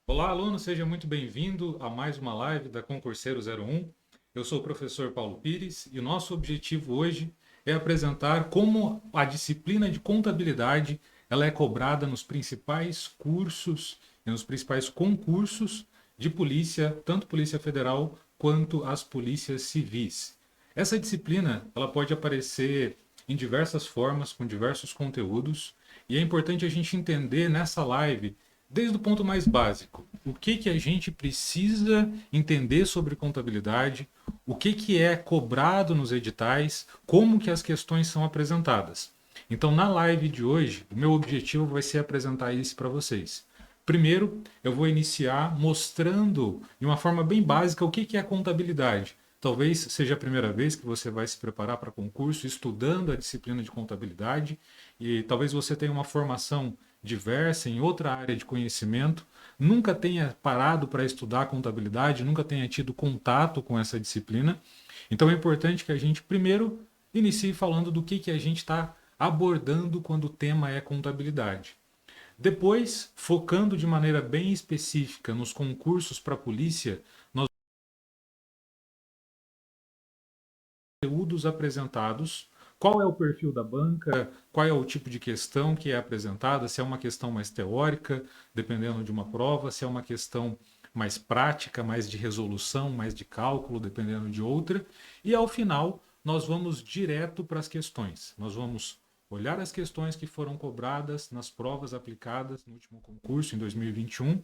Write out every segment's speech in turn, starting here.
Olá, aluno, seja muito bem-vindo a mais uma live da Concurseiro 01. Eu sou o professor Paulo Pires e o nosso objetivo hoje é apresentar como a disciplina de contabilidade ela é cobrada nos principais cursos e nos principais concursos de polícia, tanto Polícia Federal quanto as polícias civis. Essa disciplina ela pode aparecer em diversas formas, com diversos conteúdos, e é importante a gente entender nessa live desde o ponto mais básico, o que a gente precisa entender sobre contabilidade, o que é cobrado nos editais, como que as questões são apresentadas. Então, na live de hoje, o meu objetivo vai ser apresentar isso para vocês. Primeiro, eu vou iniciar mostrando de uma forma bem básica o que é contabilidade. Talvez seja a primeira vez que você vai se preparar para concurso estudando a disciplina de contabilidade e talvez você tenha uma formação diversa em outra área de conhecimento, nunca tenha parado para estudar contabilidade, nunca tenha tido contato com essa disciplina. Então é importante que a gente primeiro inicie falando do que a gente está abordando quando o tema é contabilidade. Depois, focando de maneira bem específica nos concursos para a polícia, nós conteúdos apresentados, qual é o perfil da banca, qual é o tipo de questão que é apresentada, se é uma questão mais teórica, dependendo de uma prova, se é uma questão mais prática, mais de resolução, mais de cálculo, dependendo de outra. E ao final, nós vamos direto para as questões. Nós vamos olhar as questões que foram cobradas nas provas aplicadas no último concurso, em 2021,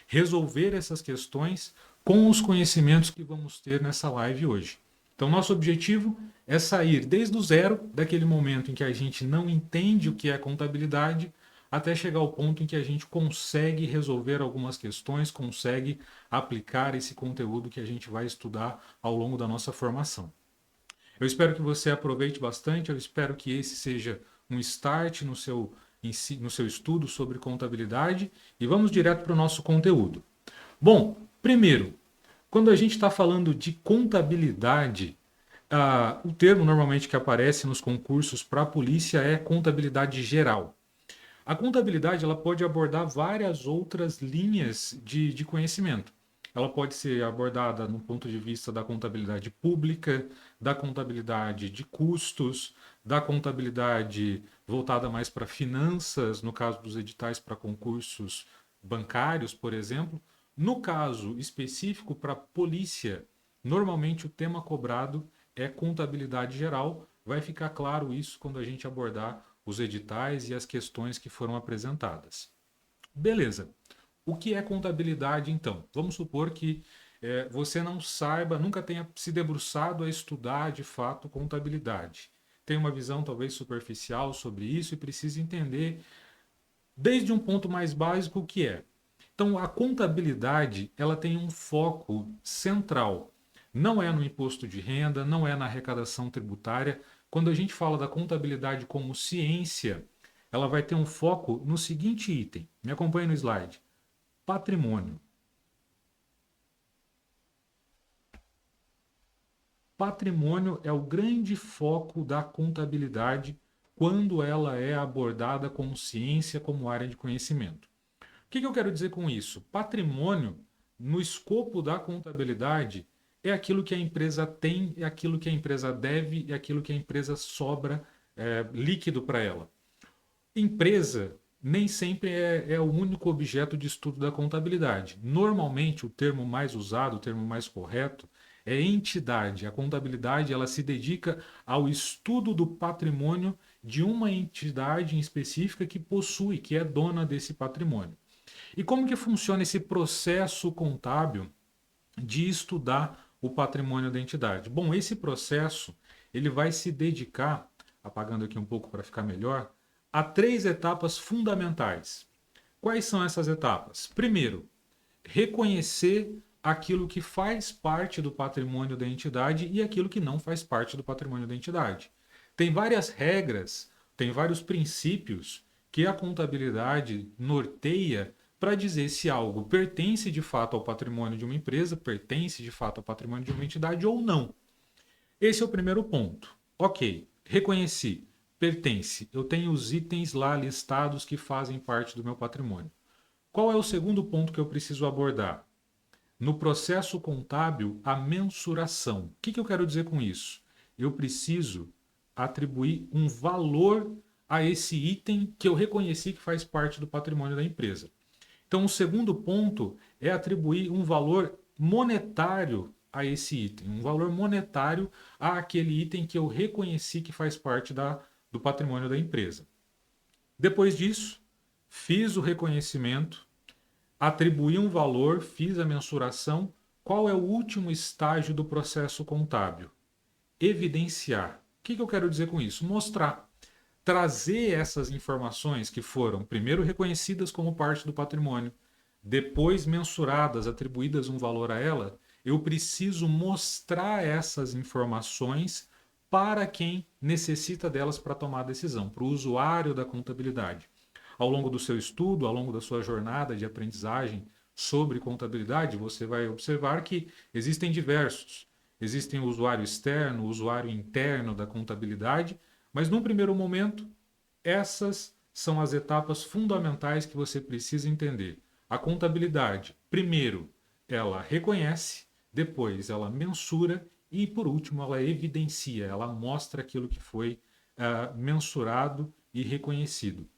resolver essas questões com os conhecimentos que vamos ter nessa live hoje. Então, nosso objetivo é sair desde o zero, daquele momento em que a gente não entende o que é contabilidade, até chegar ao ponto em que a gente consegue resolver algumas questões, consegue aplicar esse conteúdo que a gente vai estudar ao longo da nossa formação. Eu espero que você aproveite bastante, eu espero que esse seja um start no seu estudo sobre contabilidade e vamos direto para o nosso conteúdo. Bom, primeiro, quando a gente está falando de contabilidade, o termo normalmente que aparece nos concursos para a polícia é contabilidade geral. A contabilidade ela pode abordar várias outras linhas de conhecimento. Ela pode ser abordada no ponto de vista da contabilidade pública, da contabilidade de custos, da contabilidade voltada mais para finanças, no caso dos editais para concursos bancários, por exemplo. No caso específico para polícia, normalmente o tema cobrado é contabilidade geral. Vai ficar claro isso quando a gente abordar os editais e as questões que foram apresentadas. Beleza. O que é contabilidade, então? Vamos supor que você não saiba, nunca tenha se debruçado a estudar de fato contabilidade. Tem uma visão talvez superficial sobre isso e precisa entender desde um ponto mais básico o que é. Então, a contabilidade ela tem um foco central. Não é no imposto de renda, não é na arrecadação tributária. Quando a gente fala da contabilidade como ciência, ela vai ter um foco no seguinte item. Me acompanhe no slide. Patrimônio. Patrimônio é o grande foco da contabilidade quando ela é abordada como ciência, como área de conhecimento. O que eu quero dizer com isso? Patrimônio, no escopo da contabilidade, é aquilo que a empresa tem, é aquilo que a empresa deve, é aquilo que a empresa sobra líquido para ela. Empresa nem sempre é o único objeto de estudo da contabilidade. Normalmente, o termo mais usado, o termo mais correto, é entidade. A contabilidade ela se dedica ao estudo do patrimônio de uma entidade em específica que possui, que é dona desse patrimônio. E como que funciona esse processo contábil de estudar o patrimônio da entidade? Bom, esse processo ele vai se dedicar, apagando aqui um pouco para ficar melhor, a três etapas fundamentais. Quais são essas etapas? Primeiro, reconhecer aquilo que faz parte do patrimônio da entidade e aquilo que não faz parte do patrimônio da entidade. Tem várias regras, tem vários princípios que a contabilidade norteia para dizer se algo pertence de fato ao patrimônio de uma empresa, pertence de fato ao patrimônio de uma entidade ou não. Esse é o primeiro ponto. Ok, reconheci, pertence. Eu tenho os itens lá listados que fazem parte do meu patrimônio. Qual é o segundo ponto que eu preciso abordar? No processo contábil, a mensuração. O que eu quero dizer com isso? Eu preciso atribuir um valor a esse item que eu reconheci que faz parte do patrimônio da empresa. Então, o segundo ponto é atribuir um valor monetário a esse item, um valor monetário àquele item que eu reconheci que faz parte do patrimônio da empresa. Depois disso, fiz o reconhecimento, atribuí um valor, fiz a mensuração. Qual é o último estágio do processo contábil? Evidenciar. O que eu quero dizer com isso? Mostrar. Trazer essas informações que foram primeiro reconhecidas como parte do patrimônio, depois mensuradas, atribuídas um valor a ela, eu preciso mostrar essas informações para quem necessita delas para tomar a decisão, para o usuário da contabilidade. Ao longo do seu estudo, ao longo da sua jornada de aprendizagem sobre contabilidade, você vai observar que existem diversos. Existem o usuário externo, o usuário interno da contabilidade, mas num primeiro momento, essas são as etapas fundamentais que você precisa entender. A contabilidade, primeiro, ela reconhece, depois ela mensura e, por último, ela evidencia, ela mostra aquilo que foi mensurado e reconhecido.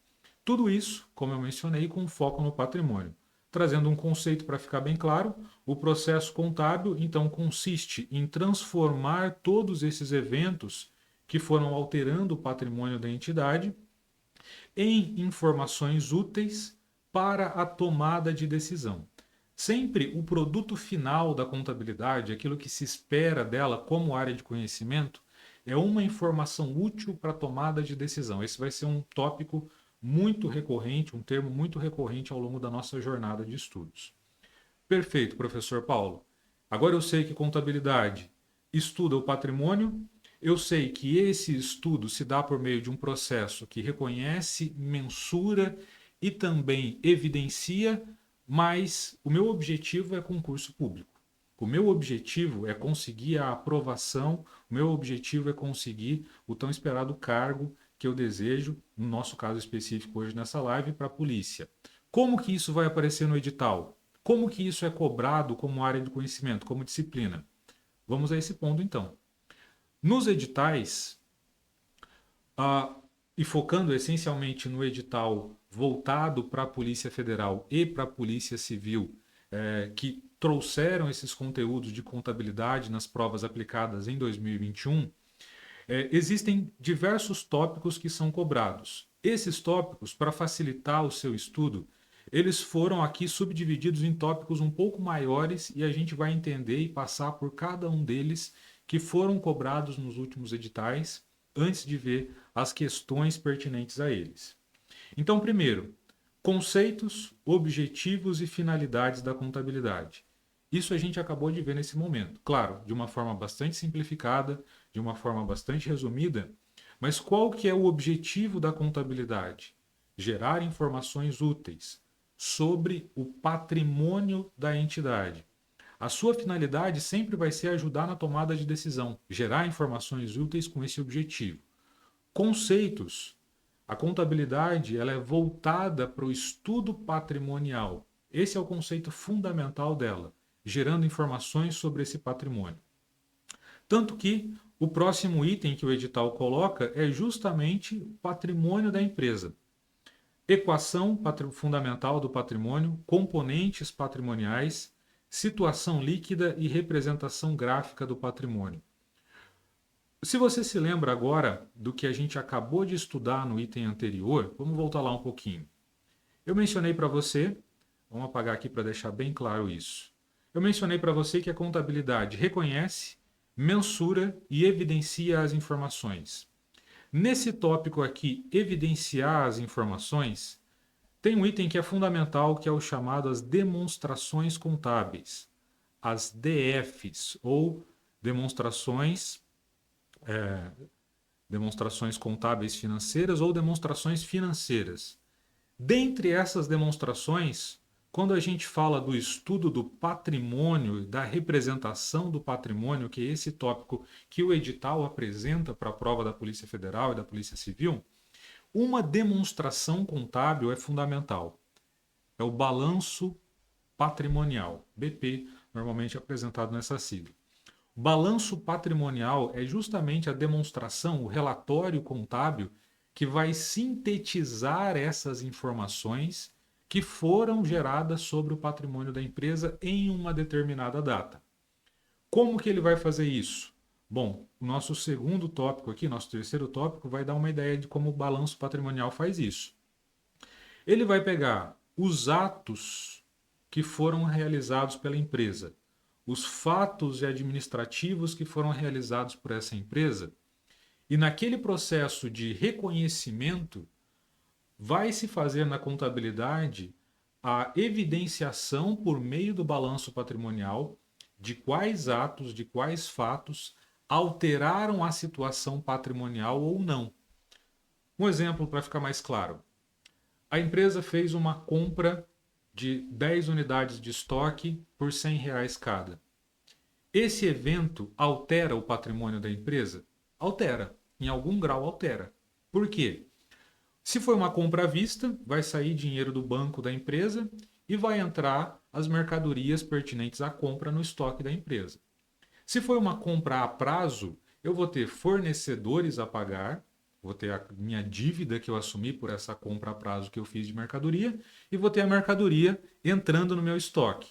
Tudo isso, como eu mencionei, com foco no patrimônio. Trazendo um conceito para ficar bem claro, o processo contábil, então, consiste em transformar todos esses eventos que foram alterando o patrimônio da entidade em informações úteis para a tomada de decisão. Sempre o produto final da contabilidade, aquilo que se espera dela como área de conhecimento, é uma informação útil para a tomada de decisão. Esse vai ser um tópico muito recorrente, um termo muito recorrente ao longo da nossa jornada de estudos. Perfeito, professor Paulo. Agora eu sei que contabilidade estuda o patrimônio, eu sei que esse estudo se dá por meio de um processo que reconhece, mensura e também evidencia, mas o meu objetivo é concurso público. O meu objetivo é conseguir a aprovação, o meu objetivo é conseguir o tão esperado cargo que eu desejo, no nosso caso específico hoje nessa live, para a polícia. Como que isso vai aparecer no edital? Como que isso é cobrado como área de conhecimento, como disciplina? Vamos a esse ponto então. Nos editais, ah, e focando essencialmente no edital voltado para a Polícia Federal e para a Polícia Civil, que trouxeram esses conteúdos de contabilidade nas provas aplicadas em 2021, existem diversos tópicos que são cobrados. Esses tópicos, para facilitar o seu estudo, eles foram aqui subdivididos em tópicos um pouco maiores e a gente vai entender e passar por cada um deles que foram cobrados nos últimos editais antes de ver as questões pertinentes a eles. Então, primeiro, conceitos, objetivos e finalidades da contabilidade. Isso a gente acabou de ver nesse momento. Claro, de uma forma bastante simplificada, de uma forma bastante resumida, mas qual que é o objetivo da contabilidade? Gerar informações úteis sobre o patrimônio da entidade. A sua finalidade sempre vai ser ajudar na tomada de decisão, gerar informações úteis com esse objetivo. Conceitos. A contabilidade ela é voltada para o estudo patrimonial. Esse é o conceito fundamental dela, gerando informações sobre esse patrimônio. Tanto que o próximo item que o edital coloca é justamente o patrimônio da empresa. Equação fundamental do patrimônio, componentes patrimoniais, situação líquida e representação gráfica do patrimônio. Se você se lembra agora do que a gente acabou de estudar no item anterior, vamos voltar lá um pouquinho. Eu mencionei para você, vamos apagar aqui para deixar bem claro isso. Eu mencionei para você que a contabilidade reconhece, mensura e evidencia as informações. Nesse tópico aqui, evidenciar as informações, tem um item que é fundamental, que é o chamado as demonstrações contábeis, as DFs, ou demonstrações contábeis financeiras ou demonstrações financeiras. Dentre essas demonstrações, quando a gente fala do estudo do patrimônio, da representação do patrimônio, que é esse tópico que o edital apresenta para a prova da Polícia Federal e da Polícia Civil, uma demonstração contábil é fundamental. é o balanço patrimonial, BP, normalmente apresentado nessa sigla. O balanço patrimonial é justamente a demonstração, o relatório contábil que vai sintetizar essas informações que foram geradas sobre o patrimônio da empresa em uma determinada data. Como que ele vai fazer isso? Bom, o nosso segundo tópico aqui, nosso terceiro tópico, vai dar uma ideia de como o balanço patrimonial faz isso. Ele vai pegar os atos que foram realizados pela empresa, os fatos administrativos que foram realizados por essa empresa, e naquele processo de reconhecimento, vai se fazer na contabilidade a evidenciação por meio do balanço patrimonial de quais atos, de quais fatos alteraram a situação patrimonial ou não. Um exemplo para ficar mais claro. A empresa fez uma compra de 10 unidades de estoque por R$ 100 cada. Esse evento altera o patrimônio da empresa? Altera. Em algum grau altera. Por quê? Se foi uma compra à vista, vai sair dinheiro do banco da empresa e vai entrar as mercadorias pertinentes à compra no estoque da empresa. Se foi uma compra a prazo, eu vou ter fornecedores a pagar, vou ter a minha dívida que eu assumi por essa compra a prazo que eu fiz de mercadoria e vou ter a mercadoria entrando no meu estoque.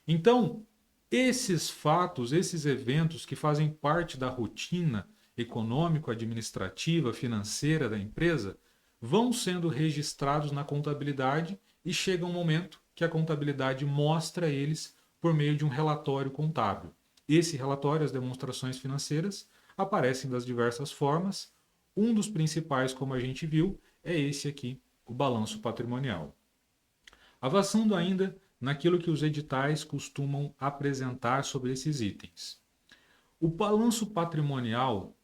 Então, esses fatos, esses eventos que fazem parte da rotina econômico-administrativa, financeira da empresa, vão sendo registrados na contabilidade e chega um momento que a contabilidade mostra eles por meio de um relatório contábil. Esse relatório, as demonstrações financeiras, aparecem das diversas formas. Um dos principais, como a gente viu, é esse aqui, o balanço patrimonial. Avançando ainda naquilo que os editais costumam apresentar sobre esses itens. O balanço patrimonial,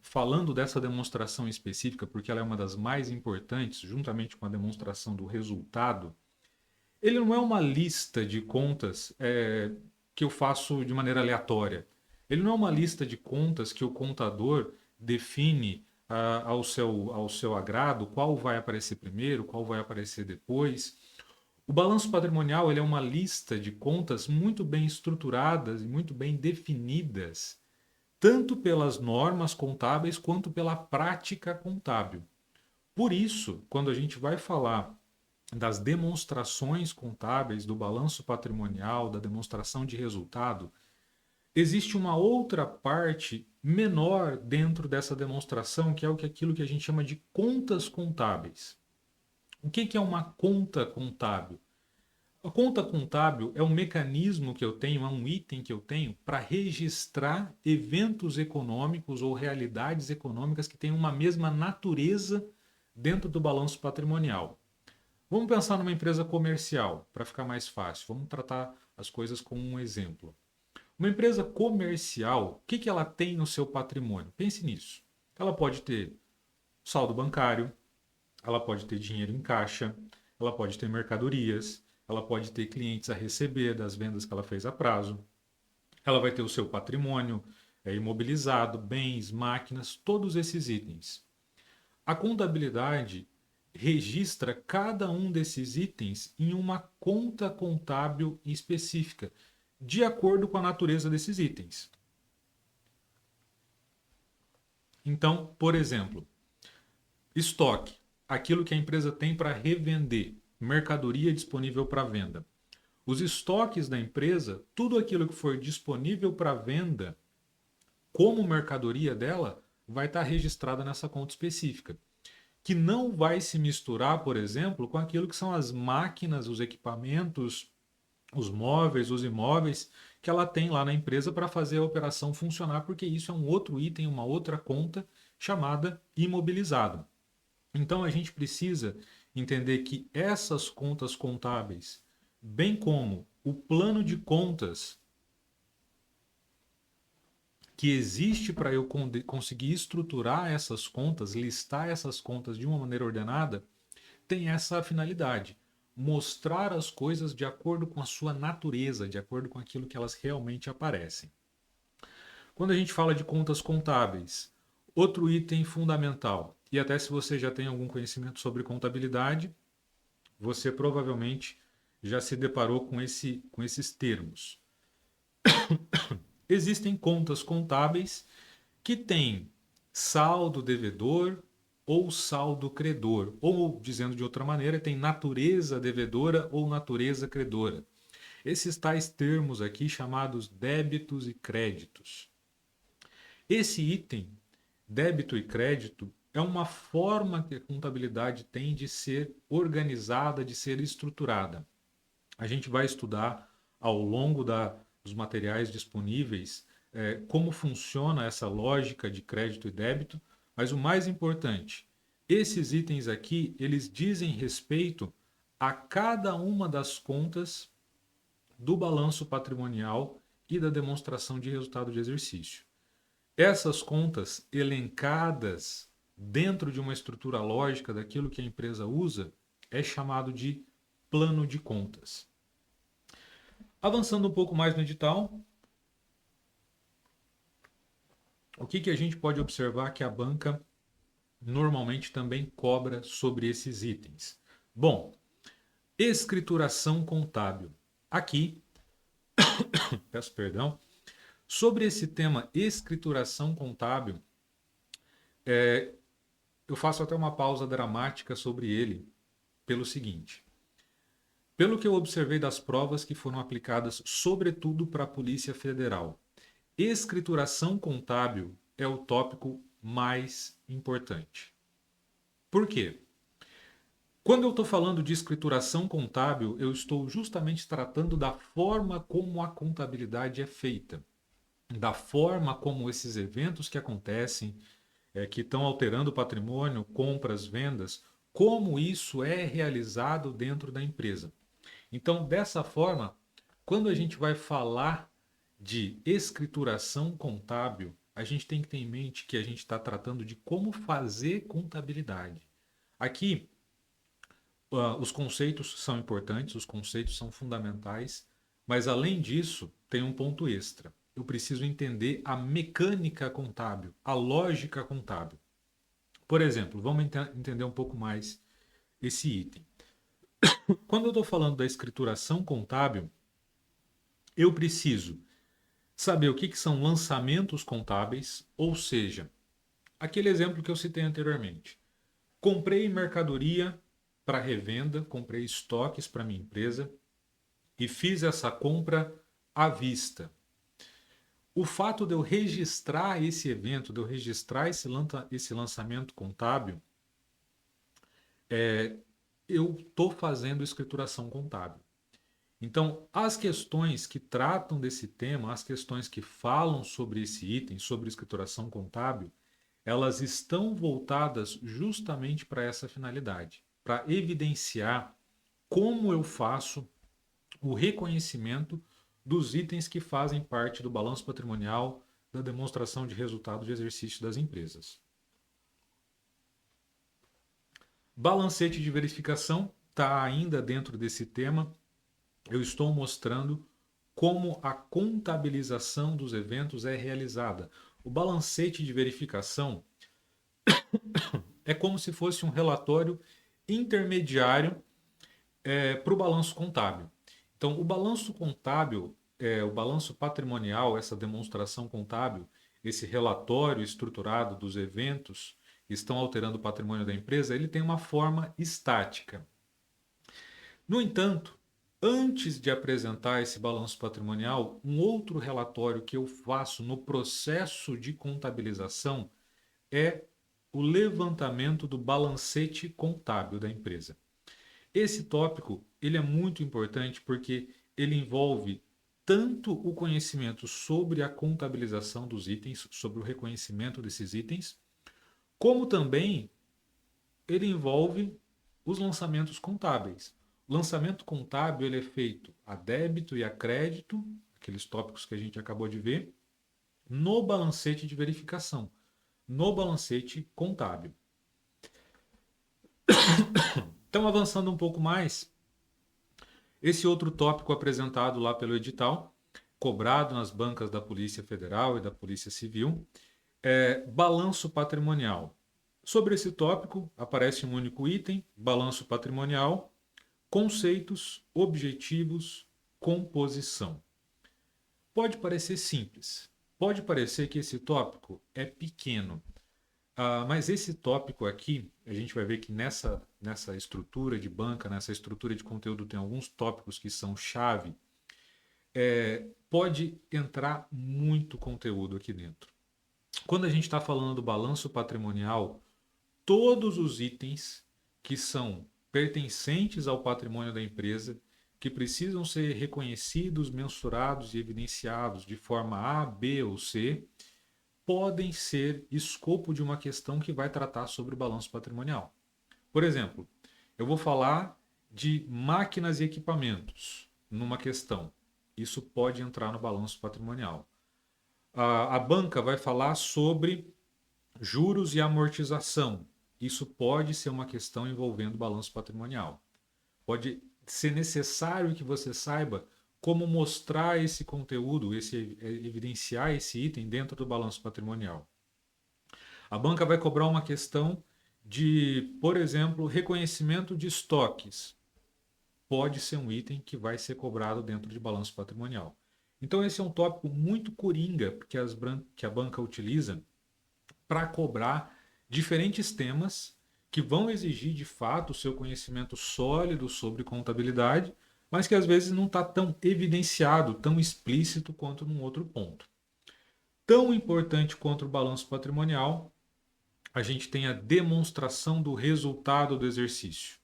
falando dessa demonstração específica, porque ela é uma das mais importantes, juntamente com a demonstração do resultado, ele não é uma lista de contas que eu faço de maneira aleatória. Ele não é uma lista de contas que o contador define ao seu agrado qual vai aparecer primeiro, qual vai aparecer depois. O balanço patrimonial ele é uma lista de contas muito bem estruturadas e muito bem definidas, tanto pelas normas contábeis quanto pela prática contábil. Por isso, quando a gente vai falar das demonstrações contábeis, do balanço patrimonial, da demonstração de resultado, existe uma outra parte menor dentro dessa demonstração, que é aquilo que a gente chama de contas contábeis. O que é uma conta contábil? A conta contábil é um mecanismo que eu tenho, é um item que eu tenho para registrar eventos econômicos ou realidades econômicas que têm uma mesma natureza dentro do balanço patrimonial. Vamos pensar numa empresa comercial, para ficar mais fácil. Vamos tratar as coisas com um exemplo. Uma empresa comercial, o que ela tem no seu patrimônio? Pense nisso. Ela pode ter saldo bancário, ela pode ter dinheiro em caixa, ela pode ter mercadorias, ela pode ter clientes a receber das vendas que ela fez a prazo, ela vai ter o seu patrimônio imobilizado, bens, máquinas, todos esses itens. A contabilidade registra cada um desses itens em uma conta contábil específica, de acordo com a natureza desses itens. Então, por exemplo, estoque, aquilo que a empresa tem para revender, mercadoria disponível para venda. Os estoques da empresa, tudo aquilo que for disponível para venda como mercadoria dela, vai estar registrada nessa conta específica, que não vai se misturar, por exemplo, com aquilo que são as máquinas, os equipamentos, os móveis, os imóveis que ela tem lá na empresa para fazer a operação funcionar, porque isso é um outro item, uma outra conta chamada imobilizado. Então a gente precisa entender que essas contas contábeis, bem como o plano de contas que existe para eu conseguir estruturar essas contas, listar essas contas de uma maneira ordenada, tem essa finalidade: mostrar as coisas de acordo com a sua natureza, de acordo com aquilo que elas realmente aparecem. Quando a gente fala de contas contábeis, outro item fundamental, e até se você já tem algum conhecimento sobre contabilidade, você provavelmente já se deparou com esses termos. Existem contas contábeis que têm saldo devedor ou saldo credor, ou, dizendo de outra maneira, tem natureza devedora ou natureza credora. Esses tais termos aqui chamados débitos e créditos. Esse item, débito e crédito, é uma forma que a contabilidade tem de ser organizada, de ser estruturada. A gente vai estudar ao longo dos materiais disponíveis como funciona essa lógica de crédito e débito, mas o mais importante, esses itens aqui, eles dizem respeito a cada uma das contas do balanço patrimonial e da demonstração de resultado de exercício. Essas contas elencadas dentro de uma estrutura lógica daquilo que a empresa usa é chamado de plano de contas. Avançando um pouco mais no edital, o que a gente pode observar que a banca normalmente também cobra sobre esses itens? Bom, escrituração contábil. Aqui, peço perdão, sobre esse tema escrituração contábil, eu faço até uma pausa dramática sobre ele, pelo seguinte. Pelo que eu observei das provas que foram aplicadas, sobretudo para a Polícia Federal, escrituração contábil é o tópico mais importante. Por quê? Quando eu estou falando de escrituração contábil, eu estou justamente tratando da forma como a contabilidade é feita, da forma como esses eventos que acontecem, que estão alterando o patrimônio, compras, vendas, como isso é realizado dentro da empresa. Então, dessa forma, quando a gente vai falar de escrituração contábil, a gente tem que ter em mente que a gente está tratando de como fazer contabilidade. Aqui, os conceitos são importantes, os conceitos são fundamentais, mas além disso, tem um ponto extra. Eu preciso entender a mecânica contábil, a lógica contábil. Por exemplo, vamos entender um pouco mais esse item. Quando eu estou falando da escrituração contábil, eu preciso saber o que são lançamentos contábeis, ou seja, aquele exemplo que eu citei anteriormente. Comprei mercadoria para revenda, comprei estoques para minha empresa e fiz essa compra à vista. O fato de eu registrar esse evento, de eu registrar esse lançamento contábil, eu estou fazendo escrituração contábil. Então, as questões que tratam desse tema, as questões que falam sobre esse item, sobre escrituração contábil, elas estão voltadas justamente para essa finalidade, para evidenciar como eu faço o reconhecimento dos itens que fazem parte do balanço patrimonial da demonstração de resultado de exercício das empresas. Balancete de verificação está ainda dentro desse tema. Eu estou mostrando como a contabilização dos eventos é realizada. O balancete de verificação é como se fosse um relatório intermediário para o balanço contábil. Então, o balanço contábil, o balanço patrimonial, essa demonstração contábil, esse relatório estruturado dos eventos que estão alterando o patrimônio da empresa, ele tem uma forma estática. No entanto, antes de apresentar esse balanço patrimonial, um outro relatório que eu faço no processo de contabilização é o levantamento do balancete contábil da empresa. Esse tópico ele é muito importante porque ele envolve tanto o conhecimento sobre a contabilização dos itens, sobre o reconhecimento desses itens, como também ele envolve os lançamentos contábeis. O lançamento contábil ele é feito a débito e a crédito, aqueles tópicos que a gente acabou de ver, no balancete de verificação, no balancete contábil. Então, avançando um pouco mais, esse outro tópico apresentado lá pelo edital, cobrado nas bancas da Polícia Federal e da Polícia Civil, é balanço patrimonial. Sobre esse tópico, aparece um único item, balanço patrimonial, conceitos, objetivos, composição. Pode parecer simples, pode parecer que esse tópico é pequeno, mas esse tópico aqui, a gente vai ver que nessa estrutura de banca, nessa estrutura de conteúdo, tem alguns tópicos que são chave. Pode entrar muito conteúdo aqui dentro. Quando a gente está falando do balanço patrimonial, todos os itens que são pertencentes ao patrimônio da empresa, que precisam ser reconhecidos, mensurados e evidenciados de forma A, B ou C, podem ser escopo de uma questão que vai tratar sobre o balanço patrimonial. Por exemplo, eu vou falar de máquinas e equipamentos numa questão. Isso pode entrar no balanço patrimonial. A banca vai falar sobre juros e amortização. Isso pode ser uma questão envolvendo balanço patrimonial. Pode ser necessário que você saiba como mostrar esse conteúdo, evidenciar esse item dentro do balanço patrimonial. A banca vai cobrar uma questão de, por exemplo, reconhecimento de estoques. Pode ser um item que vai ser cobrado dentro de balanço patrimonial. Então esse é um tópico muito coringa que a banca utiliza para cobrar diferentes temas que vão exigir de fato o seu conhecimento sólido sobre contabilidade, mas que às vezes não está tão evidenciado, tão explícito quanto num outro ponto. Tão importante quanto o balanço patrimonial, a gente tem a demonstração do resultado do exercício.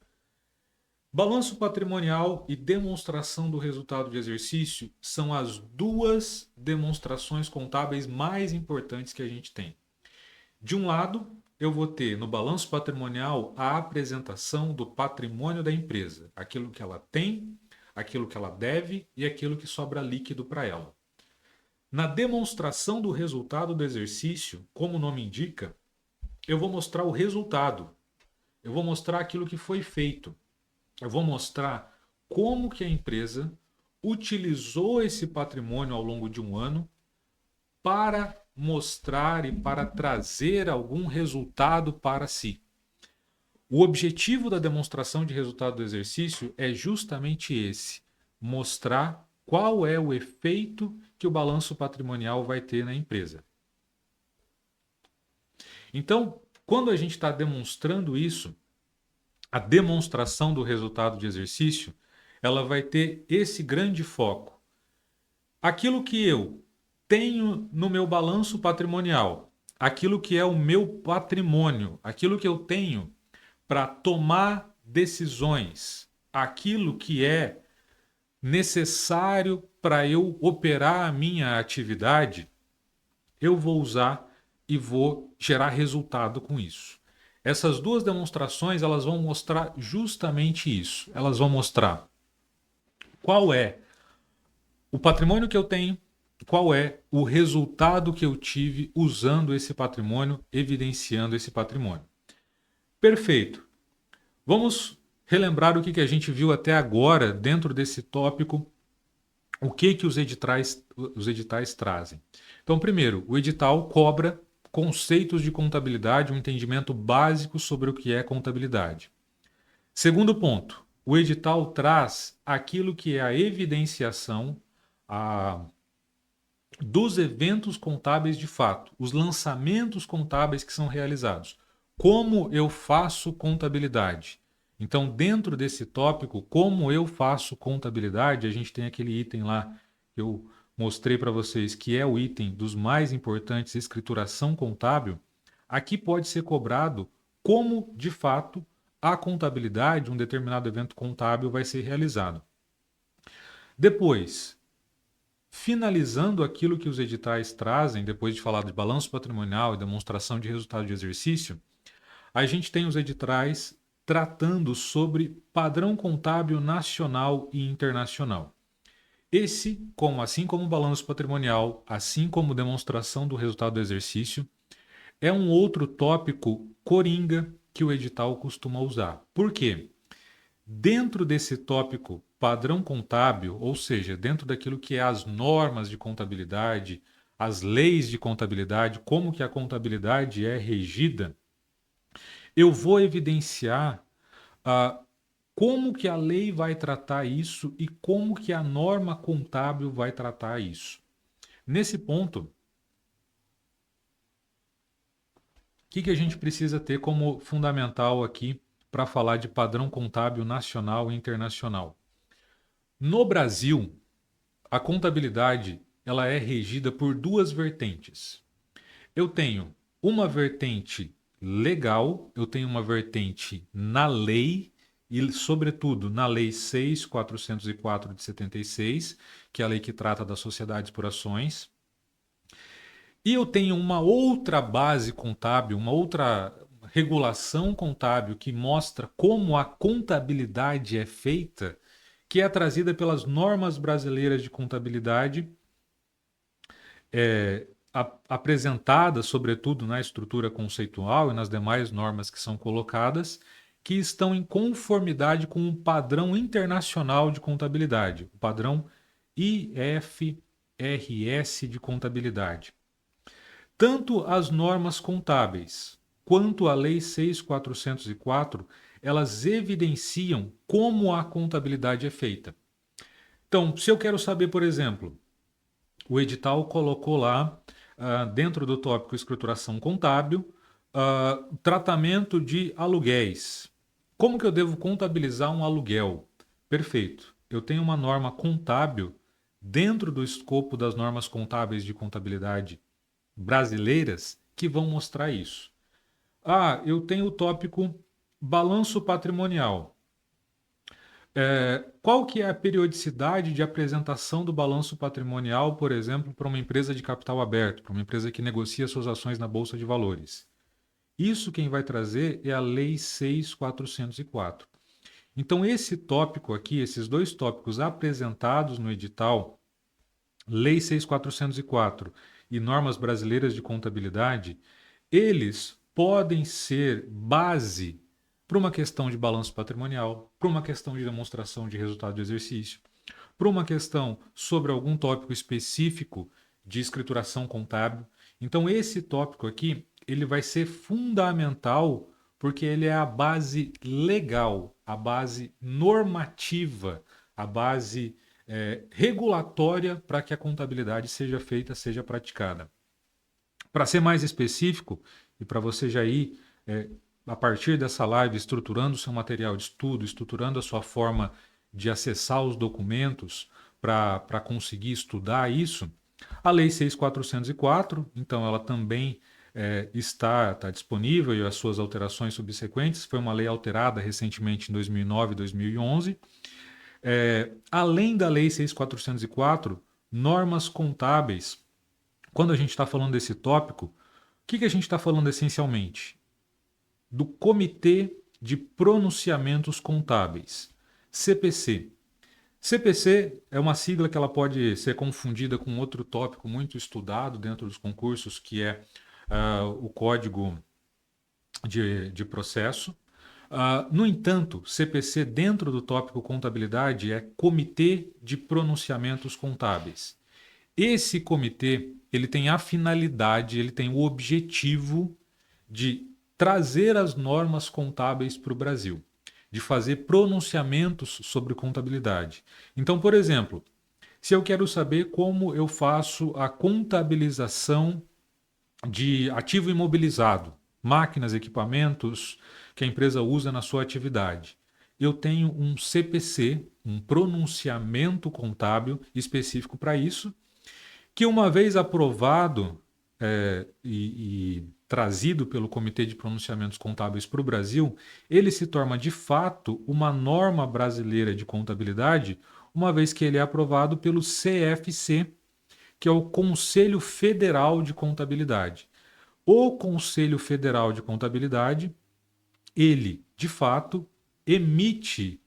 Balanço patrimonial e demonstração do resultado de exercício são as duas demonstrações contábeis mais importantes que a gente tem. De um lado, eu vou ter no balanço patrimonial a apresentação do patrimônio da empresa, aquilo que ela tem, aquilo que ela deve e aquilo que sobra líquido para ela. Na demonstração do resultado do exercício, como o nome indica, eu vou mostrar o resultado. Eu vou mostrar aquilo que foi feito. Eu vou mostrar como que a empresa utilizou esse patrimônio ao longo de um ano para mostrar e para trazer algum resultado para si. O objetivo da demonstração de resultado do exercício é justamente esse: mostrar qual é o efeito que o balanço patrimonial vai ter na empresa. Então, quando a gente está demonstrando isso, a demonstração do resultado de exercício, ela vai ter esse grande foco. Aquilo que eu tenho no meu balanço patrimonial, aquilo que é o meu patrimônio, aquilo que eu tenho para tomar decisões, aquilo que é necessário para eu operar a minha atividade, eu vou usar e vou gerar resultado com isso. Essas duas demonstrações, elas vão mostrar justamente isso. Elas vão mostrar qual é o patrimônio que eu tenho, qual é o resultado que eu tive usando esse patrimônio, evidenciando esse patrimônio. Perfeito. Vamos relembrar o que a gente viu até agora dentro desse tópico, o que os editais trazem. Então, primeiro, o edital cobra conceitos de contabilidade, um entendimento básico sobre o que é contabilidade. Segundo ponto, o edital traz aquilo que é a evidenciação dos eventos contábeis de fato, os lançamentos contábeis que são realizados. Como eu faço contabilidade? Então, dentro desse tópico, como eu faço contabilidade, a gente tem aquele item lá que eu mostrei para vocês, que é o item dos mais importantes, escrituração contábil. Aqui pode ser cobrado como, de fato, a contabilidade, um determinado evento contábil vai ser realizado. Depois, finalizando aquilo que os editais trazem, depois de falar de balanço patrimonial e demonstração de resultado de exercício, a gente tem os editais tratando sobre padrão contábil nacional e internacional. Esse, assim como o balanço patrimonial, assim como demonstração do resultado do exercício, é um outro tópico coringa que o edital costuma usar. Por quê? Dentro desse tópico padrão contábil, ou seja, dentro daquilo que é as normas de contabilidade, as leis de contabilidade, como que a contabilidade é regida, eu vou evidenciar como que a lei vai tratar isso e como que a norma contábil vai tratar isso. Nesse ponto, o que a gente precisa ter como fundamental aqui para falar de padrão contábil nacional e internacional? No Brasil, a contabilidade ela é regida por duas vertentes. Eu tenho uma vertente legal, eu tenho uma vertente na lei e, sobretudo, na Lei 6.404 de 76, que é a lei que trata das sociedades por ações. E eu tenho uma outra base contábil, uma outra regulação contábil que mostra como a contabilidade é feita, que é trazida pelas normas brasileiras de contabilidade, apresentadas, sobretudo, na estrutura conceitual e nas demais normas que são colocadas, que estão em conformidade com o padrão internacional de contabilidade, o padrão IFRS de contabilidade. Tanto as normas contábeis quanto a Lei 6.404, elas evidenciam como a contabilidade é feita. Então, se eu quero saber, por exemplo, o edital colocou lá, dentro do tópico escrituração contábil, tratamento de aluguéis. Como que eu devo contabilizar um aluguel? Perfeito. Eu tenho uma norma contábil dentro do escopo das normas contábeis de contabilidade brasileiras que vão mostrar isso. Eu tenho o tópico balanço patrimonial. Qual que é a periodicidade de apresentação do balanço patrimonial, por exemplo, para uma empresa de capital aberto, para uma empresa que negocia suas ações na Bolsa de Valores? Isso quem vai trazer é a Lei 6.404. Então, esse tópico aqui, esses dois tópicos apresentados no edital, Lei 6.404 e normas brasileiras de contabilidade, eles podem ser base para uma questão de balanço patrimonial, para uma questão de demonstração de resultado de exercício, para uma questão sobre algum tópico específico de escrituração contábil. Então, esse tópico aqui, ele vai ser fundamental porque ele é a base legal, a base normativa, a base regulatória para que a contabilidade seja feita, seja praticada. Para ser mais específico, e para você já ir, a partir dessa live, estruturando o seu material de estudo, estruturando a sua forma de acessar os documentos para conseguir estudar isso, a Lei 6.404, então ela também está disponível e as suas alterações subsequentes, foi uma lei alterada recentemente em 2009 e 2011. Além da Lei 6.404, normas contábeis. Quando a gente está falando desse tópico, o que a gente está falando essencialmente? Do Comitê de Pronunciamentos Contábeis, CPC. CPC é uma sigla que ela pode ser confundida com outro tópico muito estudado dentro dos concursos, que é o Código de Processo. No entanto, CPC dentro do tópico contabilidade é Comitê de Pronunciamentos Contábeis. Esse comitê, ele tem a finalidade, ele tem o objetivo de trazer as normas contábeis para o Brasil, de fazer pronunciamentos sobre contabilidade. Então, por exemplo, se eu quero saber como eu faço a contabilização de ativo imobilizado, máquinas, equipamentos que a empresa usa na sua atividade, eu tenho um CPC, um pronunciamento contábil específico para isso, que uma vez aprovado e trazido pelo Comitê de Pronunciamentos Contábeis para o Brasil, ele se torna de fato uma norma brasileira de contabilidade, uma vez que ele é aprovado pelo CFC, que é o Conselho Federal de Contabilidade. O Conselho Federal de Contabilidade, ele, de fato, emite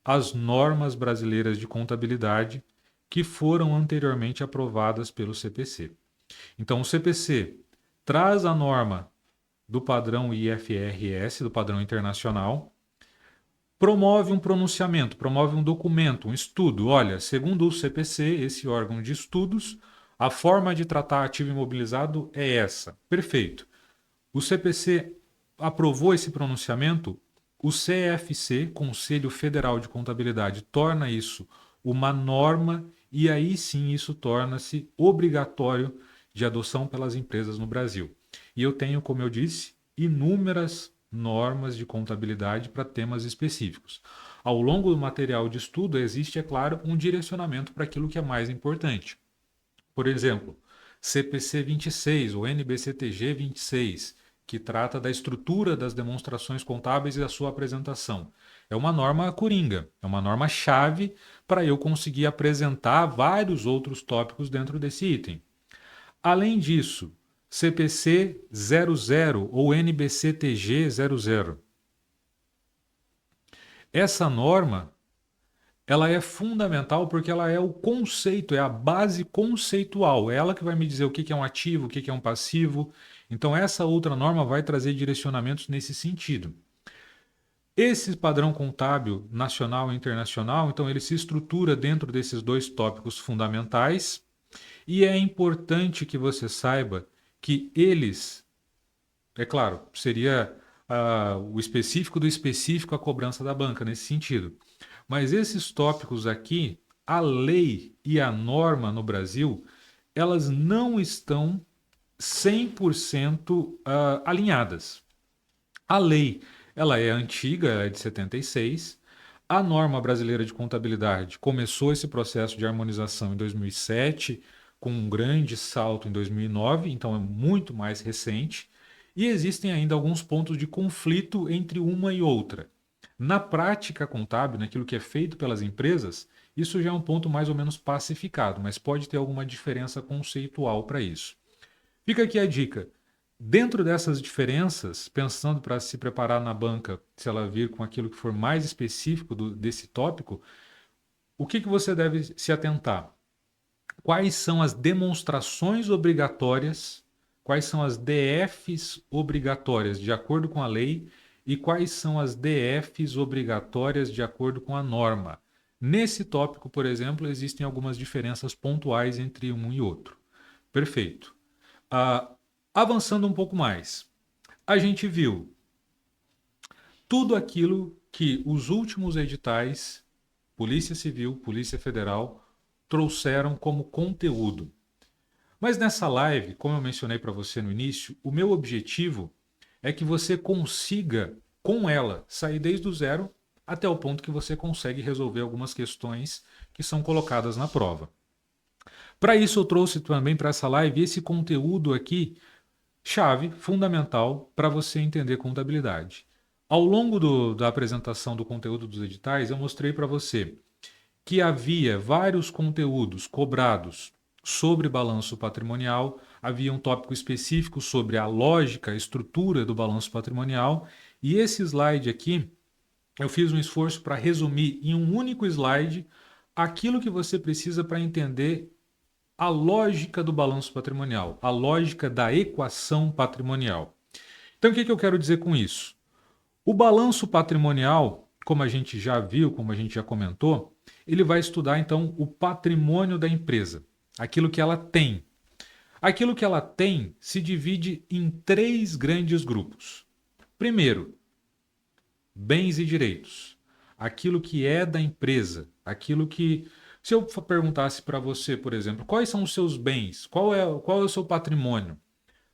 as normas brasileiras de contabilidade que foram anteriormente aprovadas pelo CPC. Então, o CPC traz a norma do padrão IFRS, do padrão internacional, promove um pronunciamento, promove um documento, um estudo. Olha, segundo o CPC, esse órgão de estudos, a forma de tratar ativo imobilizado é essa. Perfeito. O CPC aprovou esse pronunciamento, O CFC, Conselho Federal de Contabilidade, torna isso uma norma e aí sim isso torna-se obrigatório de adoção pelas empresas no Brasil. E eu tenho, como eu disse, inúmeras normas de contabilidade para temas específicos. Ao longo do material de estudo existe, é claro, um direcionamento para aquilo que é mais importante. Por exemplo, CPC 26 ou NBCTG 26, que trata da estrutura das demonstrações contábeis e da sua apresentação. É uma norma coringa, é uma norma-chave para eu conseguir apresentar vários outros tópicos dentro desse item. Além disso, CPC 00 ou NBCTG 00. Essa norma ela é fundamental porque ela é o conceito, é a base conceitual. É ela que vai me dizer o que é um ativo, o que é um passivo. Então, essa outra norma vai trazer direcionamentos nesse sentido. Esse padrão contábil nacional e internacional, então, ele se estrutura dentro desses dois tópicos fundamentais. E é importante que você saiba que eles, é claro, seria o específico do específico a cobrança da banca nesse sentido. Mas esses tópicos aqui, a lei e a norma no Brasil, elas não estão 100% alinhadas. A lei, ela é antiga, ela é de 76. A norma brasileira de contabilidade começou esse processo de harmonização em 2007, com um grande salto em 2009, então é muito mais recente. E existem ainda alguns pontos de conflito entre uma e outra. Na prática contábil, naquilo que é feito pelas empresas, isso já é um ponto mais ou menos pacificado, mas pode ter alguma diferença conceitual para isso. Fica aqui a dica. Dentro dessas diferenças, pensando para se preparar na banca, se ela vir com aquilo que for mais específico desse tópico, o que você deve se atentar? Quais são as demonstrações obrigatórias, quais são as DFs obrigatórias de acordo com a lei e quais são as DFs obrigatórias de acordo com a norma. Nesse tópico, por exemplo, existem algumas diferenças pontuais entre um e outro. Perfeito. Avançando um pouco mais, a gente viu tudo aquilo que os últimos editais, Polícia Civil, Polícia Federal, trouxeram como conteúdo. Mas nessa live, como eu mencionei para você no início, o meu objetivo é que você consiga, com ela, sair desde o zero até o ponto que você consegue resolver algumas questões que são colocadas na prova. Para isso, eu trouxe também para essa live esse conteúdo aqui, chave, fundamental, para você entender contabilidade. Ao longo da apresentação do conteúdo dos editais, eu mostrei para você que havia vários conteúdos cobrados sobre balanço patrimonial, havia um tópico específico sobre a lógica, a estrutura do balanço patrimonial, e esse slide aqui, eu fiz um esforço para resumir em um único slide aquilo que você precisa para entender a lógica do balanço patrimonial, a lógica da equação patrimonial. Então, o que eu quero dizer com isso? O balanço patrimonial, como a gente já viu, como a gente já comentou, ele vai estudar então o patrimônio da empresa, aquilo que ela tem. Aquilo que ela tem se divide em três grandes grupos. Primeiro, bens e direitos. Aquilo que é da empresa, aquilo que... Se eu perguntasse para você, por exemplo, quais são os seus bens, qual é o seu patrimônio?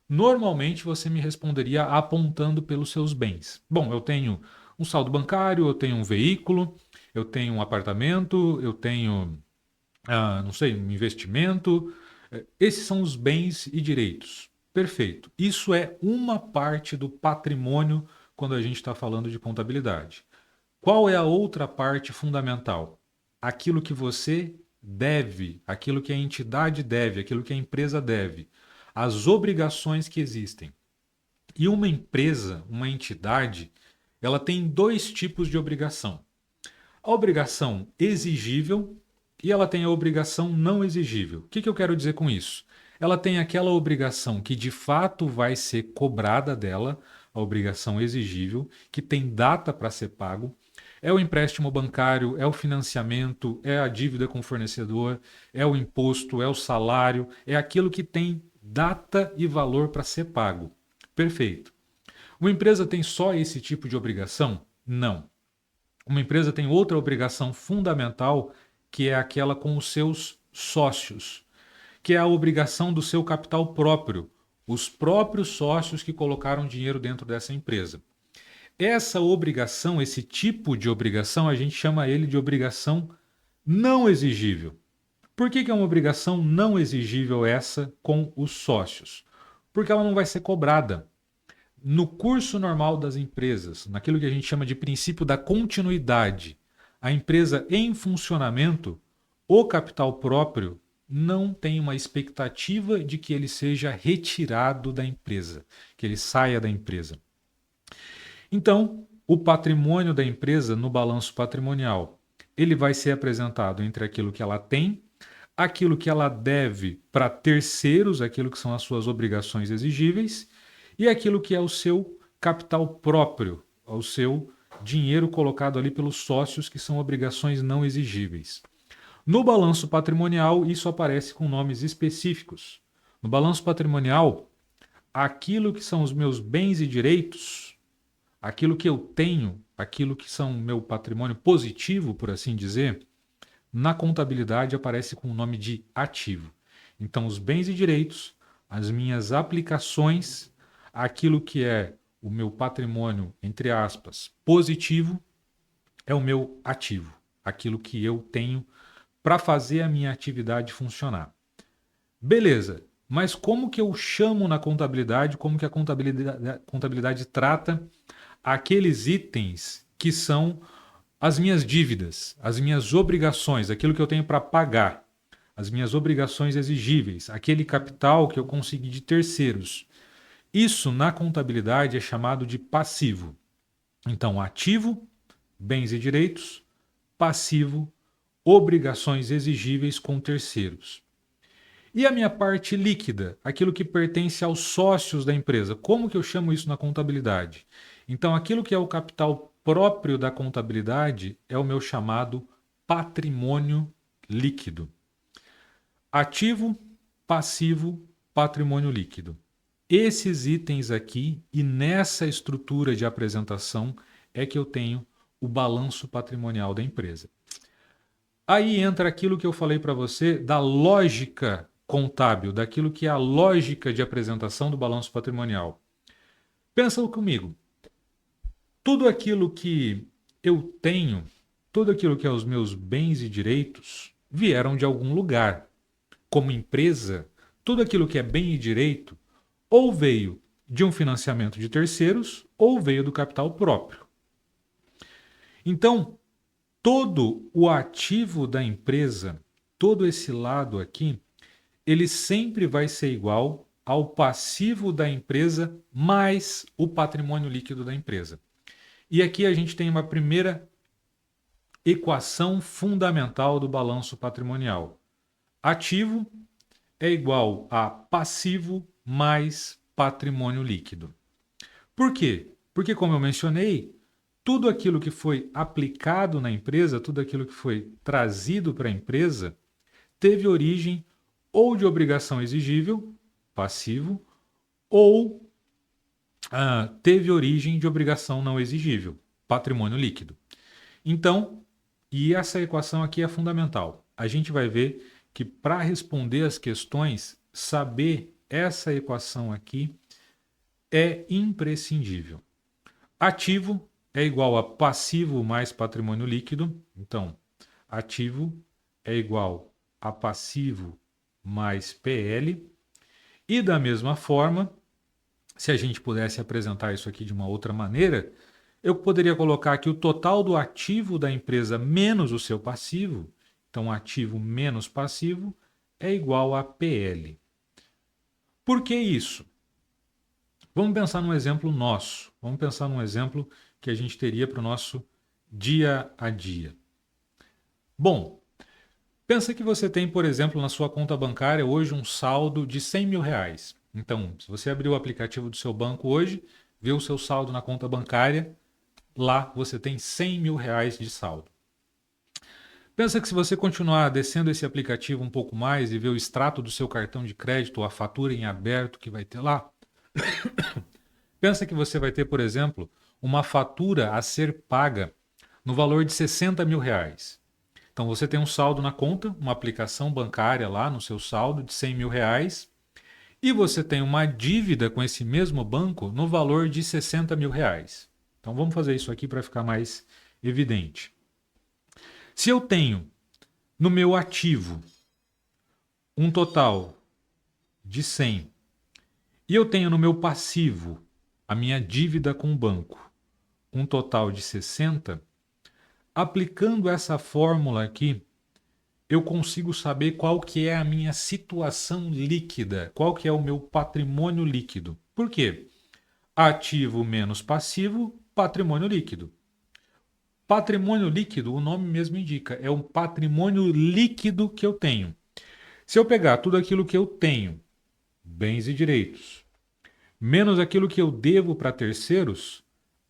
Normalmente você me responderia apontando pelos seus bens. Bom, eu tenho um saldo bancário, eu tenho um veículo, eu tenho um apartamento, eu tenho, não sei, um investimento. Esses são os bens e direitos. Perfeito. Isso é uma parte do patrimônio quando a gente está falando de contabilidade. Qual é a outra parte fundamental? Aquilo que você deve, aquilo que a entidade deve, aquilo que a empresa deve, as obrigações que existem. E uma empresa, uma entidade, ela tem dois tipos de obrigação. A obrigação exigível e ela tem a obrigação não exigível. O que eu quero dizer com isso? Ela tem aquela obrigação que de fato vai ser cobrada dela, a obrigação exigível, que tem data para ser pago. É o empréstimo bancário, é o financiamento, é a dívida com o fornecedor, é o imposto, é o salário, é aquilo que tem data e valor para ser pago. Perfeito. Uma empresa tem só esse tipo de obrigação? Não. Uma empresa tem outra obrigação fundamental, que é aquela com os seus sócios, que é a obrigação do seu capital próprio, os próprios sócios que colocaram dinheiro dentro dessa empresa. Essa obrigação, esse tipo de obrigação, a gente chama ele de obrigação não exigível. Por que é uma obrigação não exigível essa com os sócios? Porque ela não vai ser cobrada. No curso normal das empresas, naquilo que a gente chama de princípio da continuidade, a empresa em funcionamento, o capital próprio não tem uma expectativa de que ele seja retirado da empresa, que ele saia da empresa. Então, o patrimônio da empresa no balanço patrimonial, ele vai ser apresentado entre aquilo que ela tem, aquilo que ela deve para terceiros, aquilo que são as suas obrigações exigíveis, e aquilo que é o seu capital próprio, o seu dinheiro colocado ali pelos sócios, que são obrigações não exigíveis. No balanço patrimonial, isso aparece com nomes específicos. No balanço patrimonial, aquilo que são os meus bens e direitos, aquilo que eu tenho, aquilo que são meu patrimônio positivo, por assim dizer, na contabilidade aparece com o nome de ativo. Então, os bens e direitos, as minhas aplicações, aquilo que é o meu patrimônio, entre aspas, positivo, é o meu ativo, aquilo que eu tenho para fazer a minha atividade funcionar. Beleza, mas como que eu chamo na contabilidade, como que a contabilidade trata aqueles itens que são as minhas dívidas, as minhas obrigações, aquilo que eu tenho para pagar, as minhas obrigações exigíveis, aquele capital que eu consegui de terceiros. Isso na contabilidade é chamado de passivo. Então, ativo, bens e direitos, passivo, obrigações exigíveis com terceiros. E a minha parte líquida, aquilo que pertence aos sócios da empresa, como que eu chamo isso na contabilidade? Então, aquilo que é o capital próprio da contabilidade é o meu chamado patrimônio líquido. Ativo, passivo, patrimônio líquido. Esses itens aqui e nessa estrutura de apresentação é que eu tenho o balanço patrimonial da empresa. Aí entra aquilo que eu falei para você da lógica contábil, daquilo que é a lógica de apresentação do balanço patrimonial. Pensa comigo. Tudo aquilo que eu tenho, tudo aquilo que é os meus bens e direitos, vieram de algum lugar. Como empresa, tudo aquilo que é bem e direito ou veio de um financiamento de terceiros ou veio do capital próprio. Então, todo o ativo da empresa, todo esse lado aqui, ele sempre vai ser igual ao passivo da empresa mais o patrimônio líquido da empresa. E aqui a gente tem uma primeira equação fundamental do balanço patrimonial. Ativo é igual a passivo mais patrimônio líquido. Por quê? Porque, como eu mencionei, tudo aquilo que foi aplicado na empresa, tudo aquilo que foi trazido para a empresa, teve origem ou de obrigação exigível, passivo, ou teve origem de obrigação não exigível, patrimônio líquido. Então, e essa equação aqui é fundamental. A gente vai ver que para responder as questões, saber essa equação aqui é imprescindível. Ativo é igual a passivo mais patrimônio líquido. Então, ativo é igual a passivo mais PL. E da mesma forma, se a gente pudesse apresentar isso aqui de uma outra maneira, eu poderia colocar aqui o total do ativo da empresa menos o seu passivo. Então, ativo menos passivo é igual a PL. Por que isso? Vamos pensar num exemplo nosso. Vamos pensar num exemplo que a gente teria para o nosso dia a dia. Bom, pensa que você tem, por exemplo, na sua conta bancária hoje um saldo de 100 mil reais. Então, se você abrir o aplicativo do seu banco hoje, vê o seu saldo na conta bancária, lá você tem 100 mil reais de saldo. Pensa que se você continuar descendo esse aplicativo um pouco mais e ver o extrato do seu cartão de crédito ou a fatura em aberto que vai ter lá, pensa que você vai ter, por exemplo, uma fatura a ser paga no valor de R$ 60.000. Então você tem um saldo na conta, uma aplicação bancária lá no seu saldo de R$ 100.000, e você tem uma dívida com esse mesmo banco no valor de R$ 60.000. Então vamos fazer isso aqui para ficar mais evidente. Se eu tenho no meu ativo um total de 100 e eu tenho no meu passivo a minha dívida com o banco um total de 60, aplicando essa fórmula aqui, eu consigo saber qual que é a minha situação líquida, qual que é o meu patrimônio líquido. Por quê? Ativo menos passivo, patrimônio líquido. Patrimônio líquido, o nome mesmo indica, é um patrimônio líquido que eu tenho. Se eu pegar tudo aquilo que eu tenho, bens e direitos, menos aquilo que eu devo para terceiros,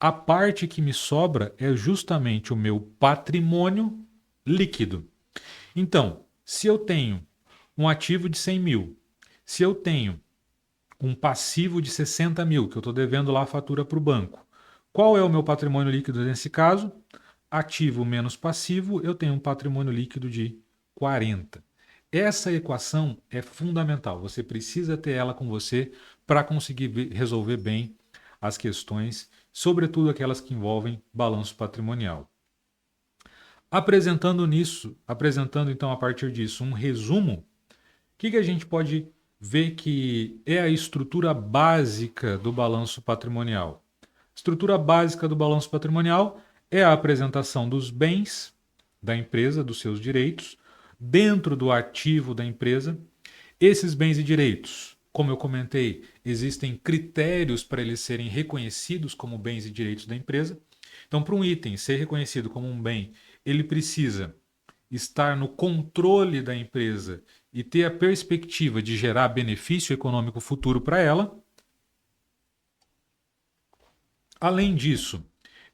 a parte que me sobra é justamente o meu patrimônio líquido. Então, se eu tenho um ativo de 100 mil, se eu tenho um passivo de 60 mil, que eu estou devendo lá a fatura para o banco, qual é o meu patrimônio líquido nesse caso? Ativo menos passivo, eu tenho um patrimônio líquido de 40. Essa equação é fundamental, você precisa ter ela com você para conseguir resolver bem as questões, sobretudo aquelas que envolvem balanço patrimonial. Apresentando então a partir disso um resumo, o que a gente pode ver que é a estrutura básica do balanço patrimonial? A estrutura básica do balanço patrimonial é a apresentação dos bens da empresa, dos seus direitos, dentro do ativo da empresa. Esses bens e direitos, como eu comentei, existem critérios para eles serem reconhecidos como bens e direitos da empresa. Então, para um item ser reconhecido como um bem, ele precisa estar no controle da empresa e ter a perspectiva de gerar benefício econômico futuro para ela. Além disso,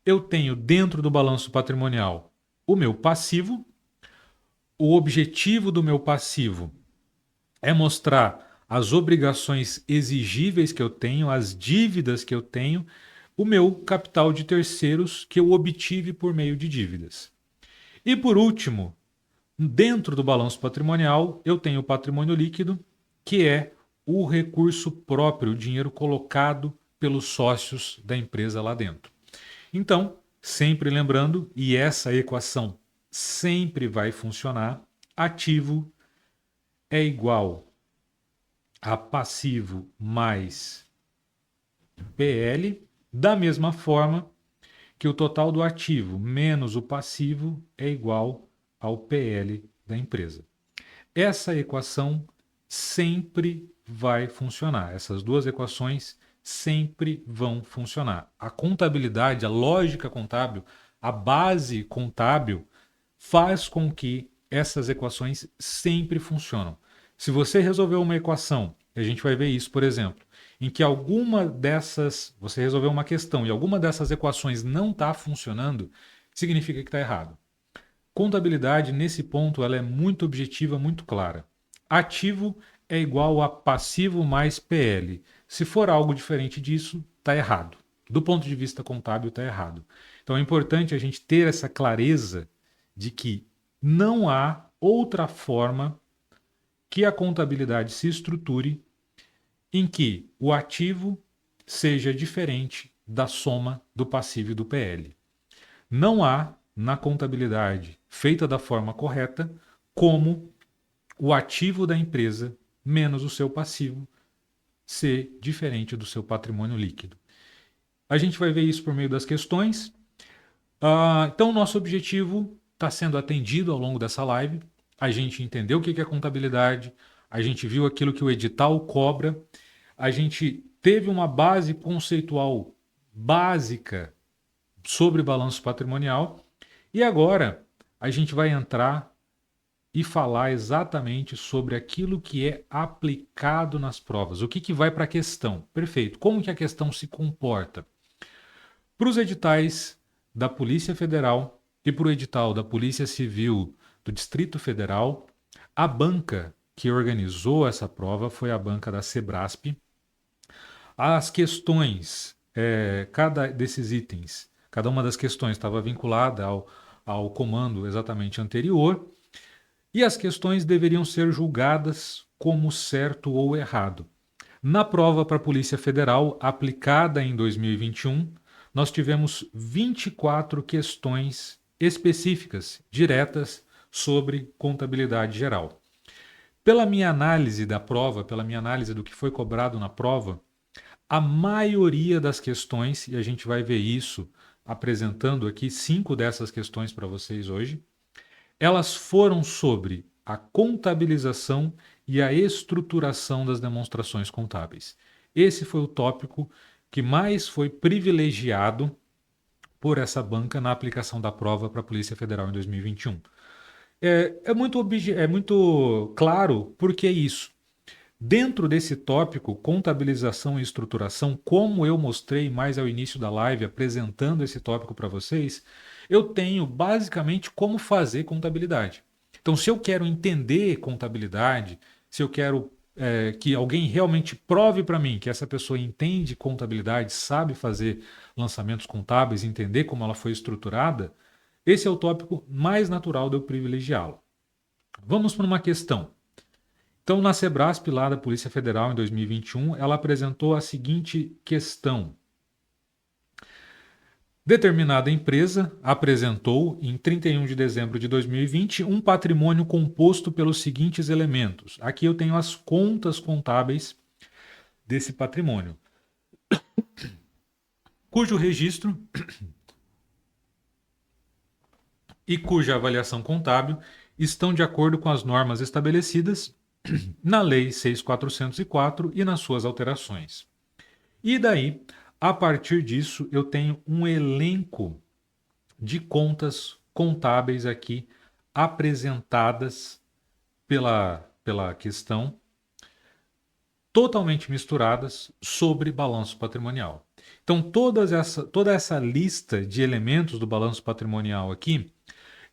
eu tenho dentro do balanço patrimonial o meu passivo. O objetivo do meu passivo é mostrar as obrigações exigíveis que eu tenho, as dívidas que eu tenho, o meu capital de terceiros que eu obtive por meio de dívidas. E por último, dentro do balanço patrimonial, eu tenho o patrimônio líquido, que é o recurso próprio, o dinheiro colocado pelos sócios da empresa lá dentro. Então, sempre lembrando, e essa equação sempre vai funcionar, ativo é igual a passivo mais PL, da mesma forma que o total do ativo menos o passivo é igual ao PL da empresa. Essa equação sempre vai funcionar. Essas duas equações sempre vão funcionar. A contabilidade, a lógica contábil, a base contábil faz com que essas equações sempre funcionam. Se você resolver uma equação, a gente vai ver isso, por exemplo, em que você resolveu uma questão e alguma dessas equações não está funcionando, significa que está errado. Contabilidade, nesse ponto, ela é muito objetiva, muito clara. Ativo é igual a passivo mais PL. Se for algo diferente disso, está errado. Do ponto de vista contábil, está errado. Então é importante a gente ter essa clareza de que não há outra forma que a contabilidade se estruture em que o ativo seja diferente da soma do passivo e do PL. Não há, na contabilidade feita da forma correta, como o ativo da empresa menos o seu passivo ser diferente do seu patrimônio líquido. A gente vai ver isso por meio das questões. Então, nosso objetivo está sendo atendido ao longo dessa live. A gente entendeu o que é contabilidade, a gente viu aquilo que o edital cobra, a gente teve uma base conceitual básica sobre balanço patrimonial e agora a gente vai entrar e falar exatamente sobre aquilo que é aplicado nas provas. O que vai para a questão? Perfeito. Como que a questão se comporta? Para os editais da Polícia Federal e para o edital da Polícia Civil do Distrito Federal, a banca que organizou essa prova foi a banca da Sebrasp. As questões cada desses itens, cada uma das questões estava vinculada ao comando exatamente anterior, e as questões deveriam ser julgadas como certo ou errado. Na prova para a Polícia Federal, aplicada em 2021, nós tivemos 24 questões específicas, diretas, sobre contabilidade geral. Pela minha análise da prova, pela minha análise do que foi cobrado na prova, a maioria das questões, e a gente vai ver isso apresentando aqui 5 dessas questões para vocês hoje, elas foram sobre a contabilização e a estruturação das demonstrações contábeis. Esse foi o tópico que mais foi privilegiado por essa banca na aplicação da prova para a Polícia Federal em 2021. É muito claro por que isso. Dentro desse tópico, contabilização e estruturação, como eu mostrei mais ao início da live apresentando esse tópico para vocês, eu tenho basicamente como fazer contabilidade. Então, se eu quero entender contabilidade, se eu quero que alguém realmente prove para mim que essa pessoa entende contabilidade, sabe fazer lançamentos contábeis, entender como ela foi estruturada, esse é o tópico mais natural de eu privilegiá-lo. Vamos para uma questão. Então, na Sebrasp, lá da Polícia Federal, em 2021, ela apresentou a seguinte questão. Determinada empresa apresentou, em 31 de dezembro de 2020, um patrimônio composto pelos seguintes elementos. Aqui eu tenho as contas contábeis desse patrimônio, cujo registro e cuja avaliação contábil estão de acordo com as normas estabelecidas na Lei 6.404 e nas suas alterações. E daí, a partir disso, eu tenho um elenco de contas contábeis aqui apresentadas pela questão, totalmente misturadas sobre balanço patrimonial. Então, toda essa lista de elementos do balanço patrimonial aqui,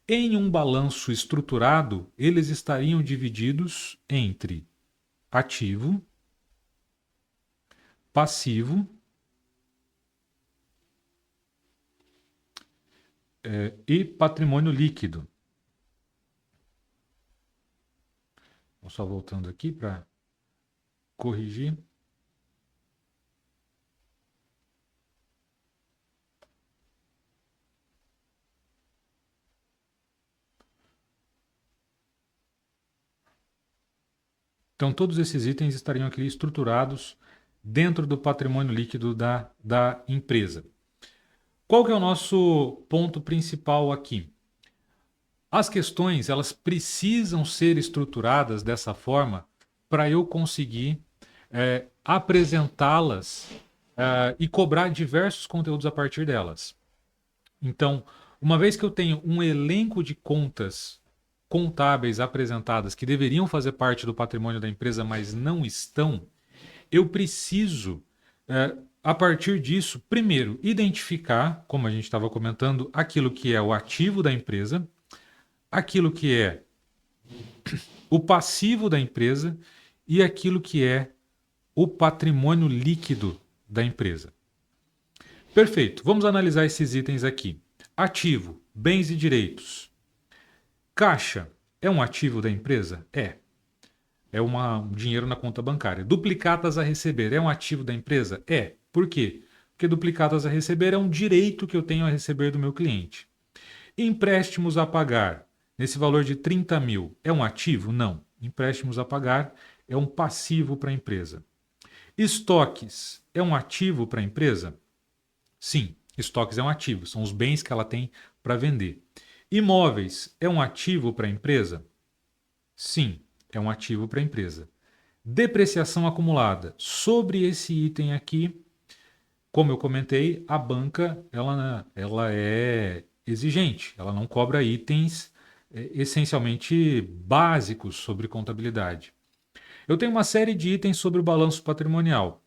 em um balanço estruturado, eles estariam divididos entre ativo, passivo e patrimônio líquido. Vou só voltando aqui para corrigir. Então, todos esses itens estariam aqui estruturados dentro do patrimônio líquido da empresa. Qual que é o nosso ponto principal aqui? As questões, elas precisam ser estruturadas dessa forma para eu conseguir apresentá-las e cobrar diversos conteúdos a partir delas. Então, uma vez que eu tenho um elenco de contas contábeis apresentadas que deveriam fazer parte do patrimônio da empresa, mas não estão, eu preciso, a partir disso, primeiro, identificar, como a gente estava comentando, aquilo que é o ativo da empresa, aquilo que é o passivo da empresa e aquilo que é o patrimônio líquido da empresa. Perfeito, vamos analisar esses itens aqui. Ativo, bens e direitos. Caixa é um ativo da empresa? É. É um dinheiro na conta bancária. Duplicatas a receber é um ativo da empresa? É. Por quê? Porque duplicatas a receber é um direito que eu tenho a receber do meu cliente. Empréstimos a pagar, nesse valor de 30 mil, é um ativo? Não. Empréstimos a pagar é um passivo para a empresa. Estoques é um ativo para a empresa? Sim, estoques é um ativo, são os bens que ela tem para vender. Imóveis é um ativo para a empresa? Sim, é um ativo para a empresa. Depreciação acumulada. Sobre esse item aqui, como eu comentei, a banca ela é exigente, ela não cobra itens essencialmente básicos sobre contabilidade. Eu tenho uma série de itens sobre o balanço patrimonial.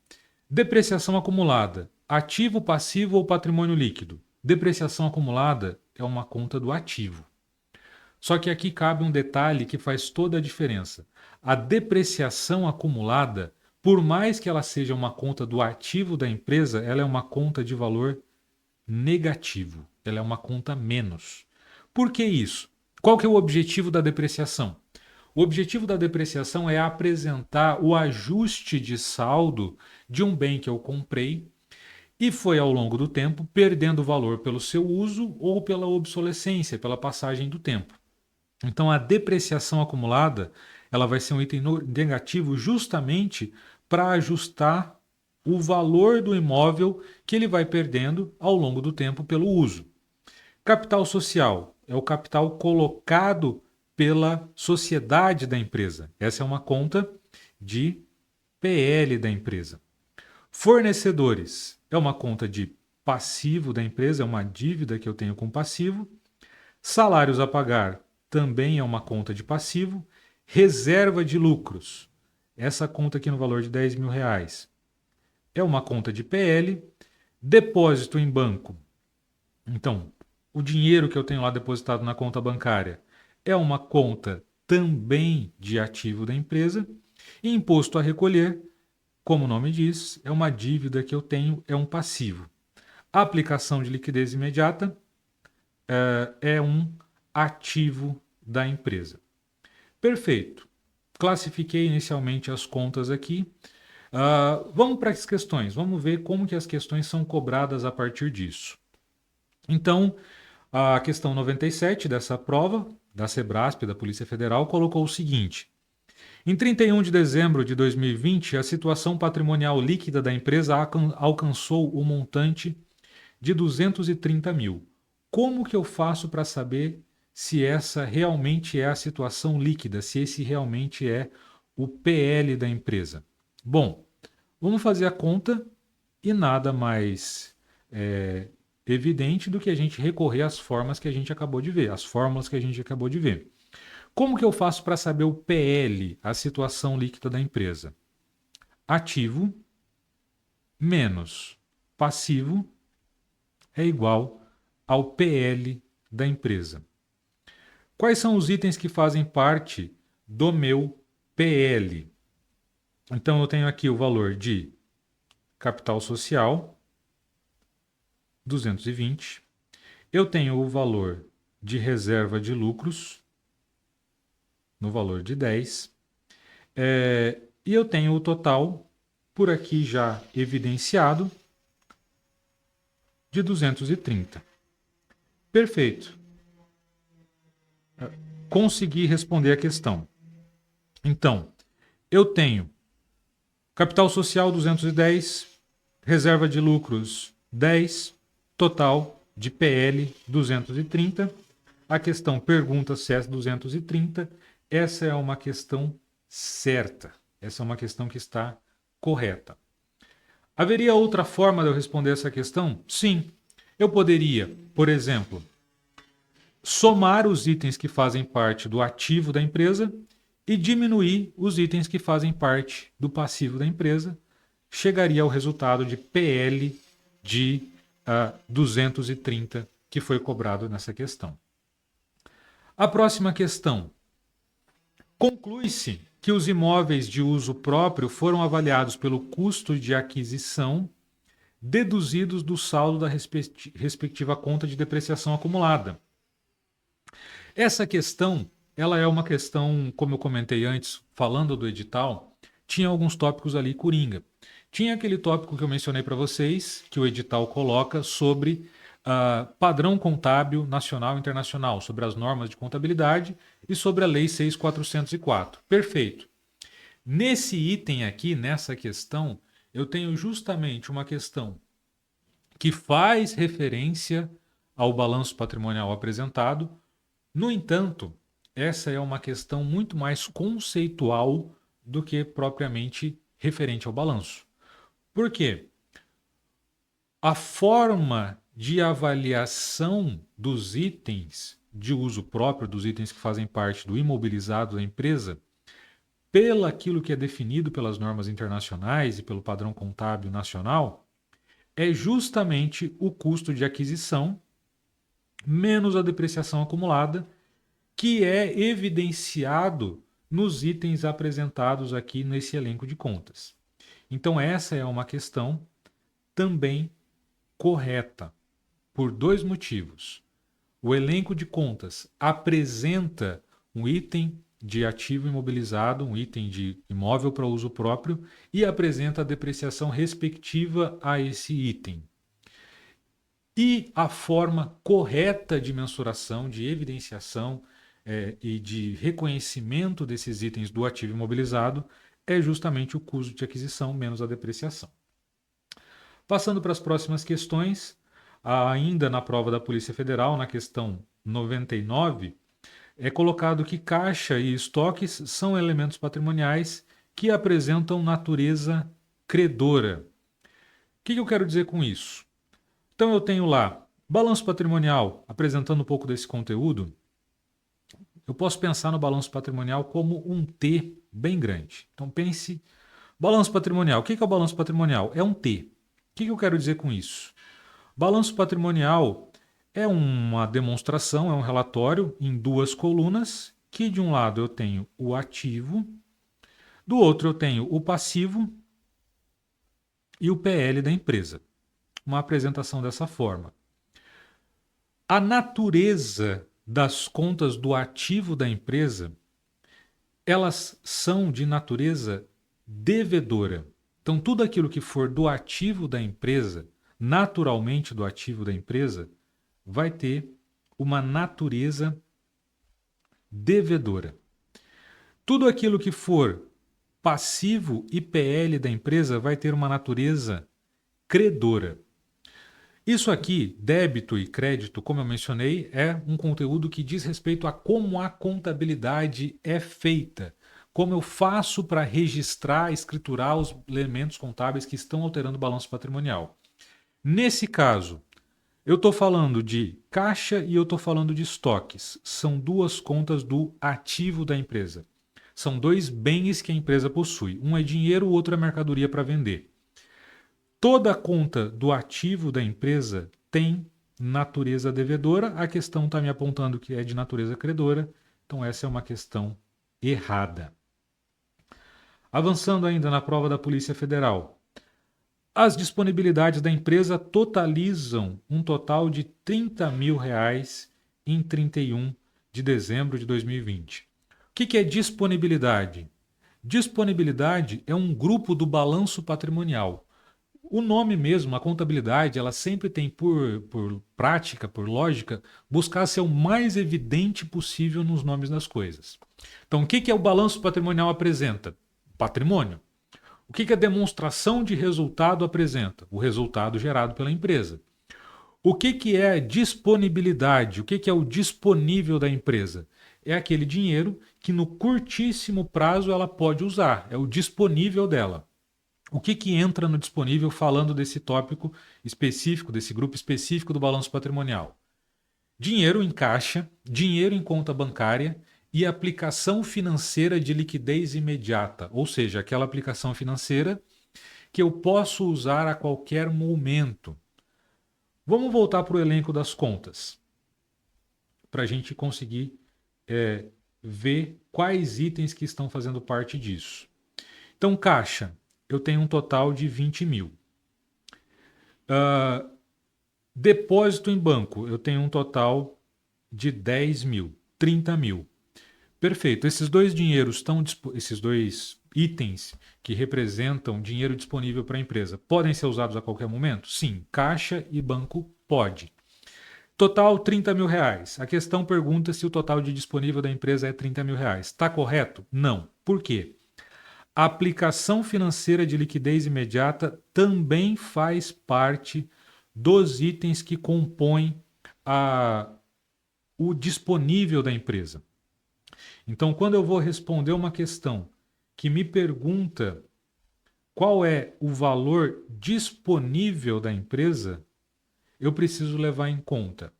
Depreciação acumulada, ativo, passivo ou patrimônio líquido? Depreciação acumulada é uma conta do ativo. Só que aqui cabe um detalhe que faz toda a diferença. A depreciação acumulada, por mais que ela seja uma conta do ativo da empresa, ela é uma conta de valor negativo. Ela é uma conta menos. Por que isso? Qual que é o objetivo da depreciação? O objetivo da depreciação é apresentar o ajuste de saldo de um bem que eu comprei e foi ao longo do tempo perdendo valor pelo seu uso ou pela obsolescência, pela passagem do tempo. Então a depreciação acumulada, ela vai ser um item negativo justamente para ajustar o valor do imóvel que ele vai perdendo ao longo do tempo pelo uso. Capital social é o capital colocado pela sociedade da empresa. Essa é uma conta de PL da empresa. Fornecedores é uma conta de passivo da empresa, é uma dívida que eu tenho com passivo. Salários a pagar também é uma conta de passivo. Reserva de lucros, essa conta aqui no valor de R$ 10.000, é uma conta de PL. Depósito em banco, então, o dinheiro que eu tenho lá depositado na conta bancária é uma conta também de ativo da empresa. E imposto a recolher, como o nome diz, é uma dívida que eu tenho, é um passivo. Aplicação de liquidez imediata é um ativo da empresa. Perfeito. Classifiquei inicialmente as contas aqui. Vamos para as questões. Vamos ver como que as questões são cobradas a partir disso. Então, a questão 97 dessa prova, da Sebrasp, da Polícia Federal, colocou o seguinte: em 31 de dezembro de 2020, a situação patrimonial líquida da empresa alcançou o montante de 230 mil. Como que eu faço para saber se essa realmente é a situação líquida, se esse realmente é o PL da empresa? Bom, vamos fazer a conta e nada mais evidente do que a gente recorrer às formas que a gente acabou de ver, as fórmulas que a gente acabou de ver. Como que eu faço para saber o PL, a situação líquida da empresa? Ativo menos passivo é igual ao PL da empresa. Quais são os itens que fazem parte do meu PL? Então eu tenho aqui o valor de capital social, 220. Eu tenho o valor de reserva de lucros, no valor de 10. E eu tenho o total, por aqui já evidenciado, de 230. Perfeito. Consegui responder a questão. Então, eu tenho capital social 210, reserva de lucros 10, total de PL 230. A questão pergunta se é 230. Essa é uma questão certa. Essa é uma questão que está correta. Haveria outra forma de eu responder essa questão? Sim. Eu poderia, por exemplo, somar os itens que fazem parte do ativo da empresa e diminuir os itens que fazem parte do passivo da empresa. Chegaria ao resultado de PL de 230 que foi cobrado nessa questão. A próxima questão. Conclui-se que os imóveis de uso próprio foram avaliados pelo custo de aquisição deduzidos do saldo da respectiva conta de depreciação acumulada. Essa questão, ela é uma questão, como eu comentei antes, falando do edital, tinha alguns tópicos ali coringa. Tinha aquele tópico que eu mencionei para vocês, que o edital coloca sobre padrão contábil nacional e internacional, sobre as normas de contabilidade e sobre a Lei 6.404. Perfeito. Nesse item aqui, nessa questão, eu tenho justamente uma questão que faz referência ao balanço patrimonial apresentado. No entanto, essa é uma questão muito mais conceitual do que propriamente referente ao balanço. Por quê? A forma de avaliação dos itens de uso próprio, dos itens que fazem parte do imobilizado da empresa, pelo aquilo que é definido pelas normas internacionais e pelo padrão contábil nacional, é justamente o custo de aquisição menos a depreciação acumulada, que é evidenciado nos itens apresentados aqui nesse elenco de contas. Então, essa é uma questão também correta, por dois motivos. O elenco de contas apresenta um item de ativo imobilizado, um item de imóvel para uso próprio, e apresenta a depreciação respectiva a esse item. E a forma correta de mensuração, de evidenciação e de reconhecimento desses itens do ativo imobilizado é justamente o custo de aquisição menos a depreciação. Passando para as próximas questões, ainda na prova da Polícia Federal, na questão 99, é colocado que caixa e estoques são elementos patrimoniais que apresentam natureza credora. O que eu quero dizer com isso? Então eu tenho lá balanço patrimonial, apresentando um pouco desse conteúdo. Eu posso pensar no balanço patrimonial como um T bem grande. Então pense, balanço patrimonial. O que é o balanço patrimonial? É um T. O que eu quero dizer com isso? Balanço patrimonial é uma demonstração, é um relatório em duas colunas, que de um lado eu tenho o ativo, do outro eu tenho o passivo e o PL da empresa. Uma apresentação dessa forma. A natureza das contas do ativo da empresa, elas são de natureza devedora. Então, tudo aquilo que for do ativo da empresa, naturalmente do ativo da empresa, vai ter uma natureza devedora. Tudo aquilo que for passivo e PL da empresa vai ter uma natureza credora. Isso aqui, débito e crédito, como eu mencionei, é um conteúdo que diz respeito a como a contabilidade é feita, como eu faço para registrar, escriturar os elementos contábeis que estão alterando o balanço patrimonial. Nesse caso, eu estou falando de caixa e eu estou falando de estoques. São duas contas do ativo da empresa. São dois bens que a empresa possui. Um é dinheiro, o outro é mercadoria para vender. Toda conta do ativo da empresa tem natureza devedora. A questão está me apontando que é de natureza credora. Então, essa é uma questão errada. Avançando ainda na prova da Polícia Federal. As disponibilidades da empresa totalizam um total de R$ 30 mil em 31 de dezembro de 2020. O que é disponibilidade? Disponibilidade é um grupo do balanço patrimonial. O nome mesmo, a contabilidade, ela sempre tem por prática, por lógica, buscar ser o mais evidente possível nos nomes das coisas. Então, o que o balanço patrimonial apresenta? Patrimônio. O que a demonstração de resultado apresenta? O resultado gerado pela empresa. O que é disponibilidade? O que é o disponível da empresa? É aquele dinheiro que no curtíssimo prazo ela pode usar, é o disponível dela. O que entra no disponível falando desse tópico específico, desse grupo específico do balanço patrimonial? Dinheiro em caixa, dinheiro em conta bancária e aplicação financeira de liquidez imediata, ou seja, aquela aplicação financeira que eu posso usar a qualquer momento. Vamos voltar para o elenco das contas, para a gente conseguir ver quais itens que estão fazendo parte disso. Então, caixa, eu tenho um total de 20 mil. Depósito em banco, eu tenho um total de 10 mil, 30 mil. Perfeito. Esses dois esses dois itens que representam dinheiro disponível para a empresa, podem ser usados a qualquer momento? Sim. Caixa e banco pode. Total 30 mil reais. A questão pergunta se o total de disponível da empresa é 30 mil reais. Está correto? Não. Por quê? A aplicação financeira de liquidez imediata também faz parte dos itens que compõem o disponível da empresa. Então, quando eu vou responder uma questão que me pergunta qual é o valor disponível da empresa, eu preciso levar em conta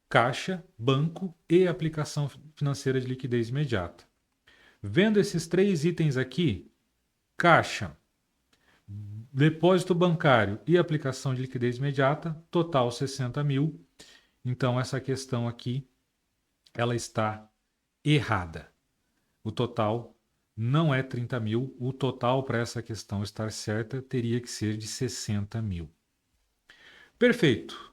caixa, banco e aplicação financeira de liquidez imediata. Vendo esses três itens aqui, caixa, depósito bancário e aplicação de liquidez imediata, total 60 mil. Então, essa questão aqui, ela está errada. O total não é 30 mil. O total para essa questão estar certa teria que ser de 60 mil. Perfeito.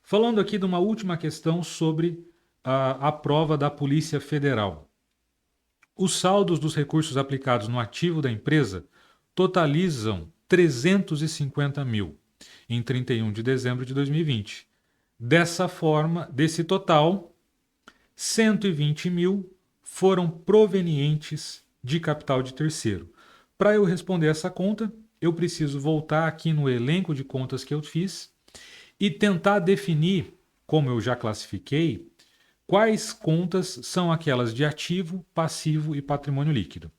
Falando aqui de uma última questão sobre a prova da Polícia Federal. Os saldos dos recursos aplicados no ativo da empresa totalizam 350 mil em 31 de dezembro de 2020. Dessa forma, desse total, 120 mil foram provenientes de capital de terceiro. Para eu responder essa conta, eu preciso voltar aqui no elenco de contas que eu fiz e tentar definir, como eu já classifiquei, quais contas são aquelas de ativo, passivo e patrimônio líquido.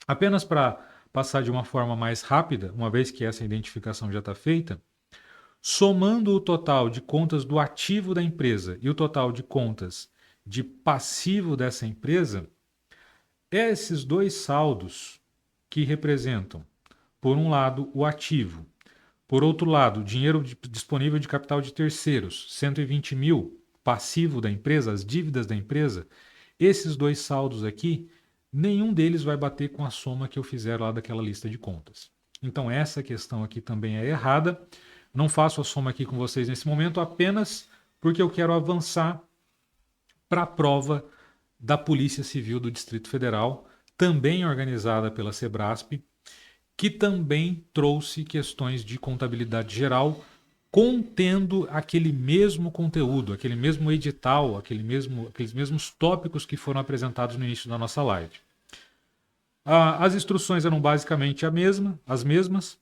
Apenas para passar de uma forma mais rápida, uma vez que essa identificação já está feita, somando o total de contas do ativo da empresa e o total de contas de passivo dessa empresa, esses dois saldos que representam, por um lado, o ativo, por outro lado, dinheiro disponível de capital de terceiros, 120 mil, passivo da empresa, as dívidas da empresa, esses dois saldos aqui, nenhum deles vai bater com a soma que eu fizer lá daquela lista de contas. Então essa questão aqui também é errada. Não faço a soma aqui com vocês nesse momento, apenas porque eu quero avançar para a prova da Polícia Civil do Distrito Federal, também organizada pela Sebrasp, que também trouxe questões de contabilidade geral, contendo aquele mesmo conteúdo, aquele mesmo edital, aqueles mesmos tópicos que foram apresentados no início da nossa live. As instruções eram basicamente as mesmas.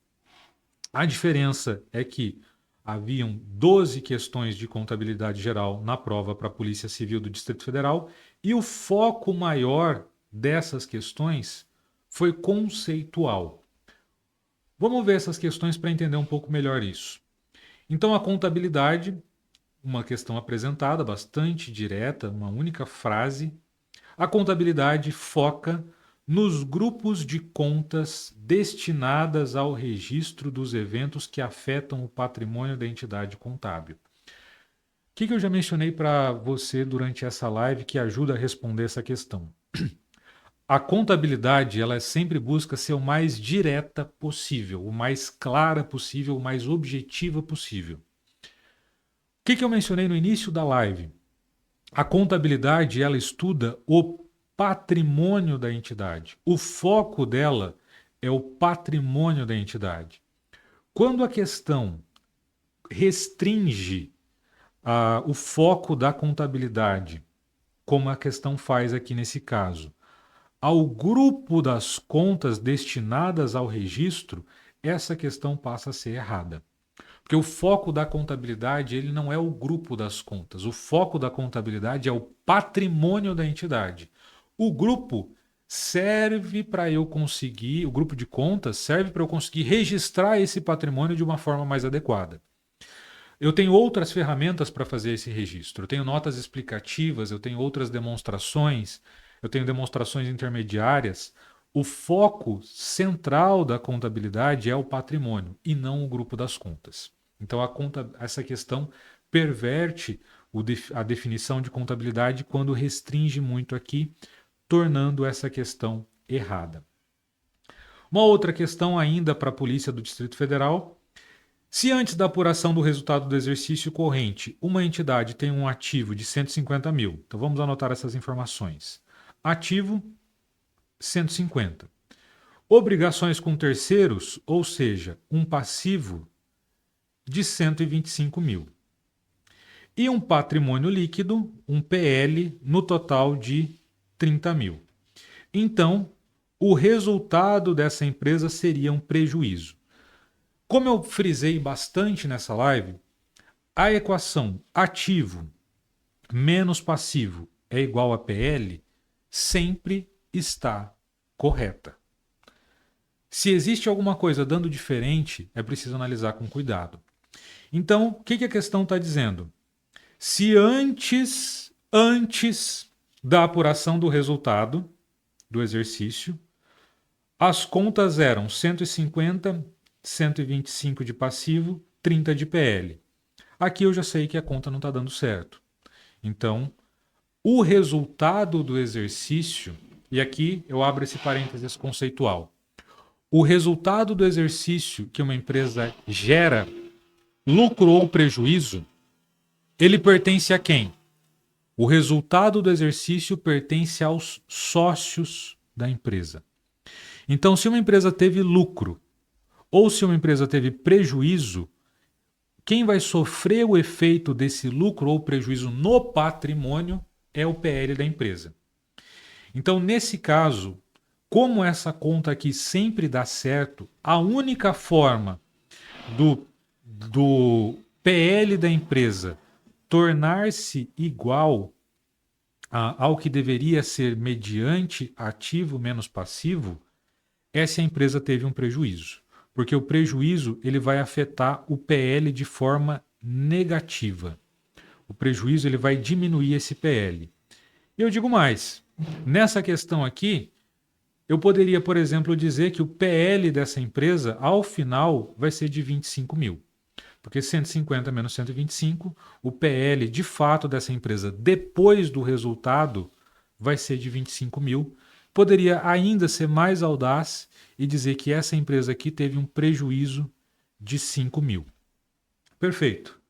A diferença é que haviam 12 questões de contabilidade geral na prova para a Polícia Civil do Distrito Federal e o foco maior dessas questões foi conceitual. Vamos ver essas questões para entender um pouco melhor isso. Então, a contabilidade, uma questão apresentada, bastante direta, uma única frase. A contabilidade foca nos grupos de contas destinadas ao registro dos eventos que afetam o patrimônio da entidade contábil. O que eu já mencionei para você durante essa live que ajuda a responder essa questão? A contabilidade, ela sempre busca ser o mais direta possível, o mais clara possível, o mais objetiva possível. O que eu mencionei no início da live? A contabilidade, ela estuda o patrimônio da entidade. O foco dela é o patrimônio da entidade. Quando a questão restringe o foco da contabilidade, como a questão faz aqui nesse caso, ao grupo das contas destinadas ao registro, essa questão passa a ser errada. Porque o foco da contabilidade ele não é o grupo das contas. O foco da contabilidade é o patrimônio da entidade. O grupo serve para eu conseguir, o grupo de contas serve para eu conseguir registrar esse patrimônio de uma forma mais adequada. Eu tenho outras ferramentas para fazer esse registro. Eu tenho notas explicativas, eu tenho outras demonstrações, eu tenho demonstrações intermediárias. O foco central da contabilidade é o patrimônio e não o grupo das contas. Então, essa questão perverte a definição de contabilidade quando restringe muito aqui, tornando essa questão errada. Uma outra questão ainda para a Polícia do Distrito Federal. Se antes da apuração do resultado do exercício corrente, uma entidade tem um ativo de 150 mil, então vamos anotar essas informações. Ativo, 150. Obrigações com terceiros, ou seja, um passivo de 125 mil. E um patrimônio líquido, um PL, no total de 30 mil. Então, o resultado dessa empresa seria um prejuízo. Como eu frisei bastante nessa live, a equação ativo menos passivo é igual a PL sempre está correta. Se existe alguma coisa dando diferente, é preciso analisar com cuidado. Então, o que a questão está dizendo? Se antes da apuração do resultado do exercício, as contas eram 150, 125 de passivo, 30 de PL. Aqui eu já sei que a conta não está dando certo. Então, o resultado do exercício E aqui eu abro esse parênteses conceitual. O resultado do exercício que uma empresa gera, lucro ou prejuízo, ele pertence a quem? O resultado do exercício pertence aos sócios da empresa. Então, se uma empresa teve lucro ou se uma empresa teve prejuízo, quem vai sofrer o efeito desse lucro ou prejuízo no patrimônio é o PL da empresa. Então, nesse caso, como essa conta aqui sempre dá certo, a única forma do PL da empresa tornar-se igual ao que deveria ser mediante ativo menos passivo é se a empresa teve um prejuízo. Porque o prejuízo ele vai afetar o PL de forma negativa. O prejuízo ele vai diminuir esse PL. E eu digo mais, nessa questão aqui, eu poderia, por exemplo, dizer que o PL dessa empresa, ao final, vai ser de 25 mil. Porque 150 menos 125, o PL de fato dessa empresa, depois do resultado, vai ser de 25 mil. Poderia ainda ser mais audaz e dizer que essa empresa aqui teve um prejuízo de 5 mil. Perfeito.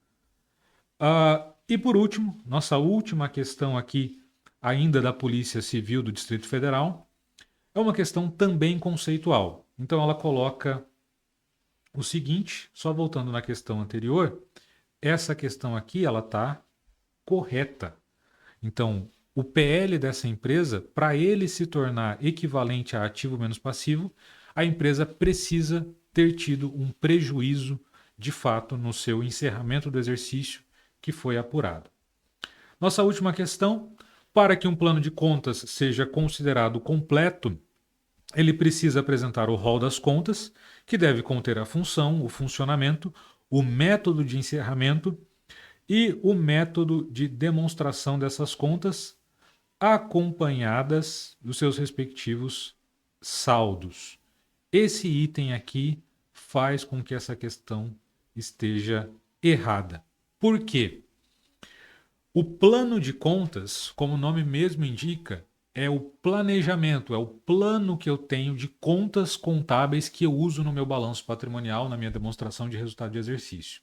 E por último, nossa última questão aqui, ainda da Polícia Civil do Distrito Federal, é uma questão também conceitual. Então ela coloca o seguinte, só voltando na questão anterior, essa questão aqui ela está correta. Então, o PL dessa empresa, para ele se tornar equivalente a ativo menos passivo, a empresa precisa ter tido um prejuízo de fato no seu encerramento do exercício que foi apurado. Nossa última questão, para que um plano de contas seja considerado completo, ele precisa apresentar o rol das contas, que deve conter a função, o funcionamento, o método de encerramento e o método de demonstração dessas contas, acompanhadas dos seus respectivos saldos. Esse item aqui faz com que essa questão esteja errada. Por quê? O plano de contas, como o nome mesmo indica, é o planejamento, é o plano que eu tenho de contas contábeis que eu uso no meu balanço patrimonial, na minha demonstração de resultado de exercício.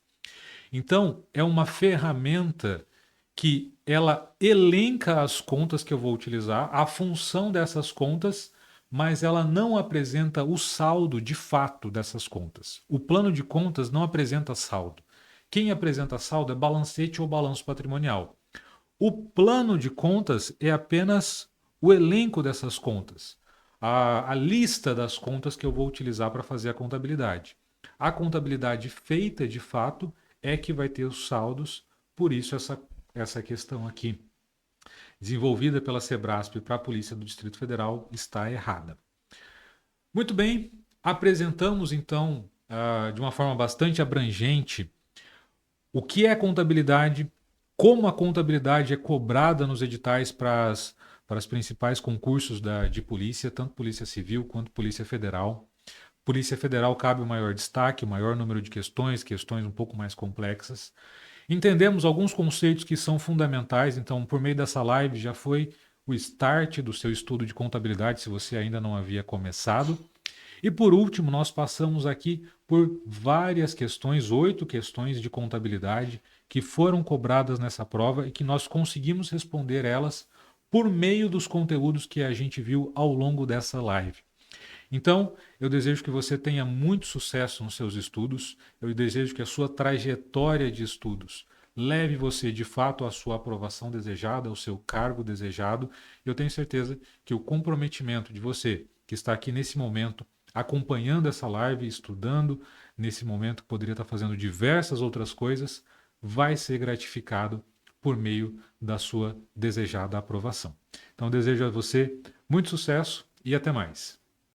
Então, é uma ferramenta que ela elenca as contas que eu vou utilizar, a função dessas contas, mas ela não apresenta o saldo de fato dessas contas. O plano de contas não apresenta saldo. Quem apresenta saldo é balancete ou balanço patrimonial. O plano de contas é apenas o elenco dessas contas, a lista das contas que eu vou utilizar para fazer a contabilidade. A contabilidade feita de fato é que vai ter os saldos, por isso essa questão aqui, desenvolvida pela Sebrasp para a Polícia do Distrito Federal, está errada. Muito bem, apresentamos então, de uma forma bastante abrangente, o que é contabilidade, como a contabilidade é cobrada nos editais para os principais concursos de polícia, tanto Polícia Civil quanto Polícia Federal. Polícia Federal cabe o maior destaque, o maior número de questões um pouco mais complexas. Entendemos alguns conceitos que são fundamentais, então, por meio dessa live já foi o start do seu estudo de contabilidade, se você ainda não havia começado. E por último, nós passamos aqui por várias questões, 8 questões de contabilidade que foram cobradas nessa prova e que nós conseguimos responder elas por meio dos conteúdos que a gente viu ao longo dessa live. Então, eu desejo que você tenha muito sucesso nos seus estudos, eu desejo que a sua trajetória de estudos leve você de fato à sua aprovação desejada, ao seu cargo desejado. Eu tenho certeza que o comprometimento de você que está aqui nesse momento, acompanhando essa live, estudando, nesse momento poderia estar fazendo diversas outras coisas, vai ser gratificado por meio da sua desejada aprovação. Então, desejo a você muito sucesso e até mais.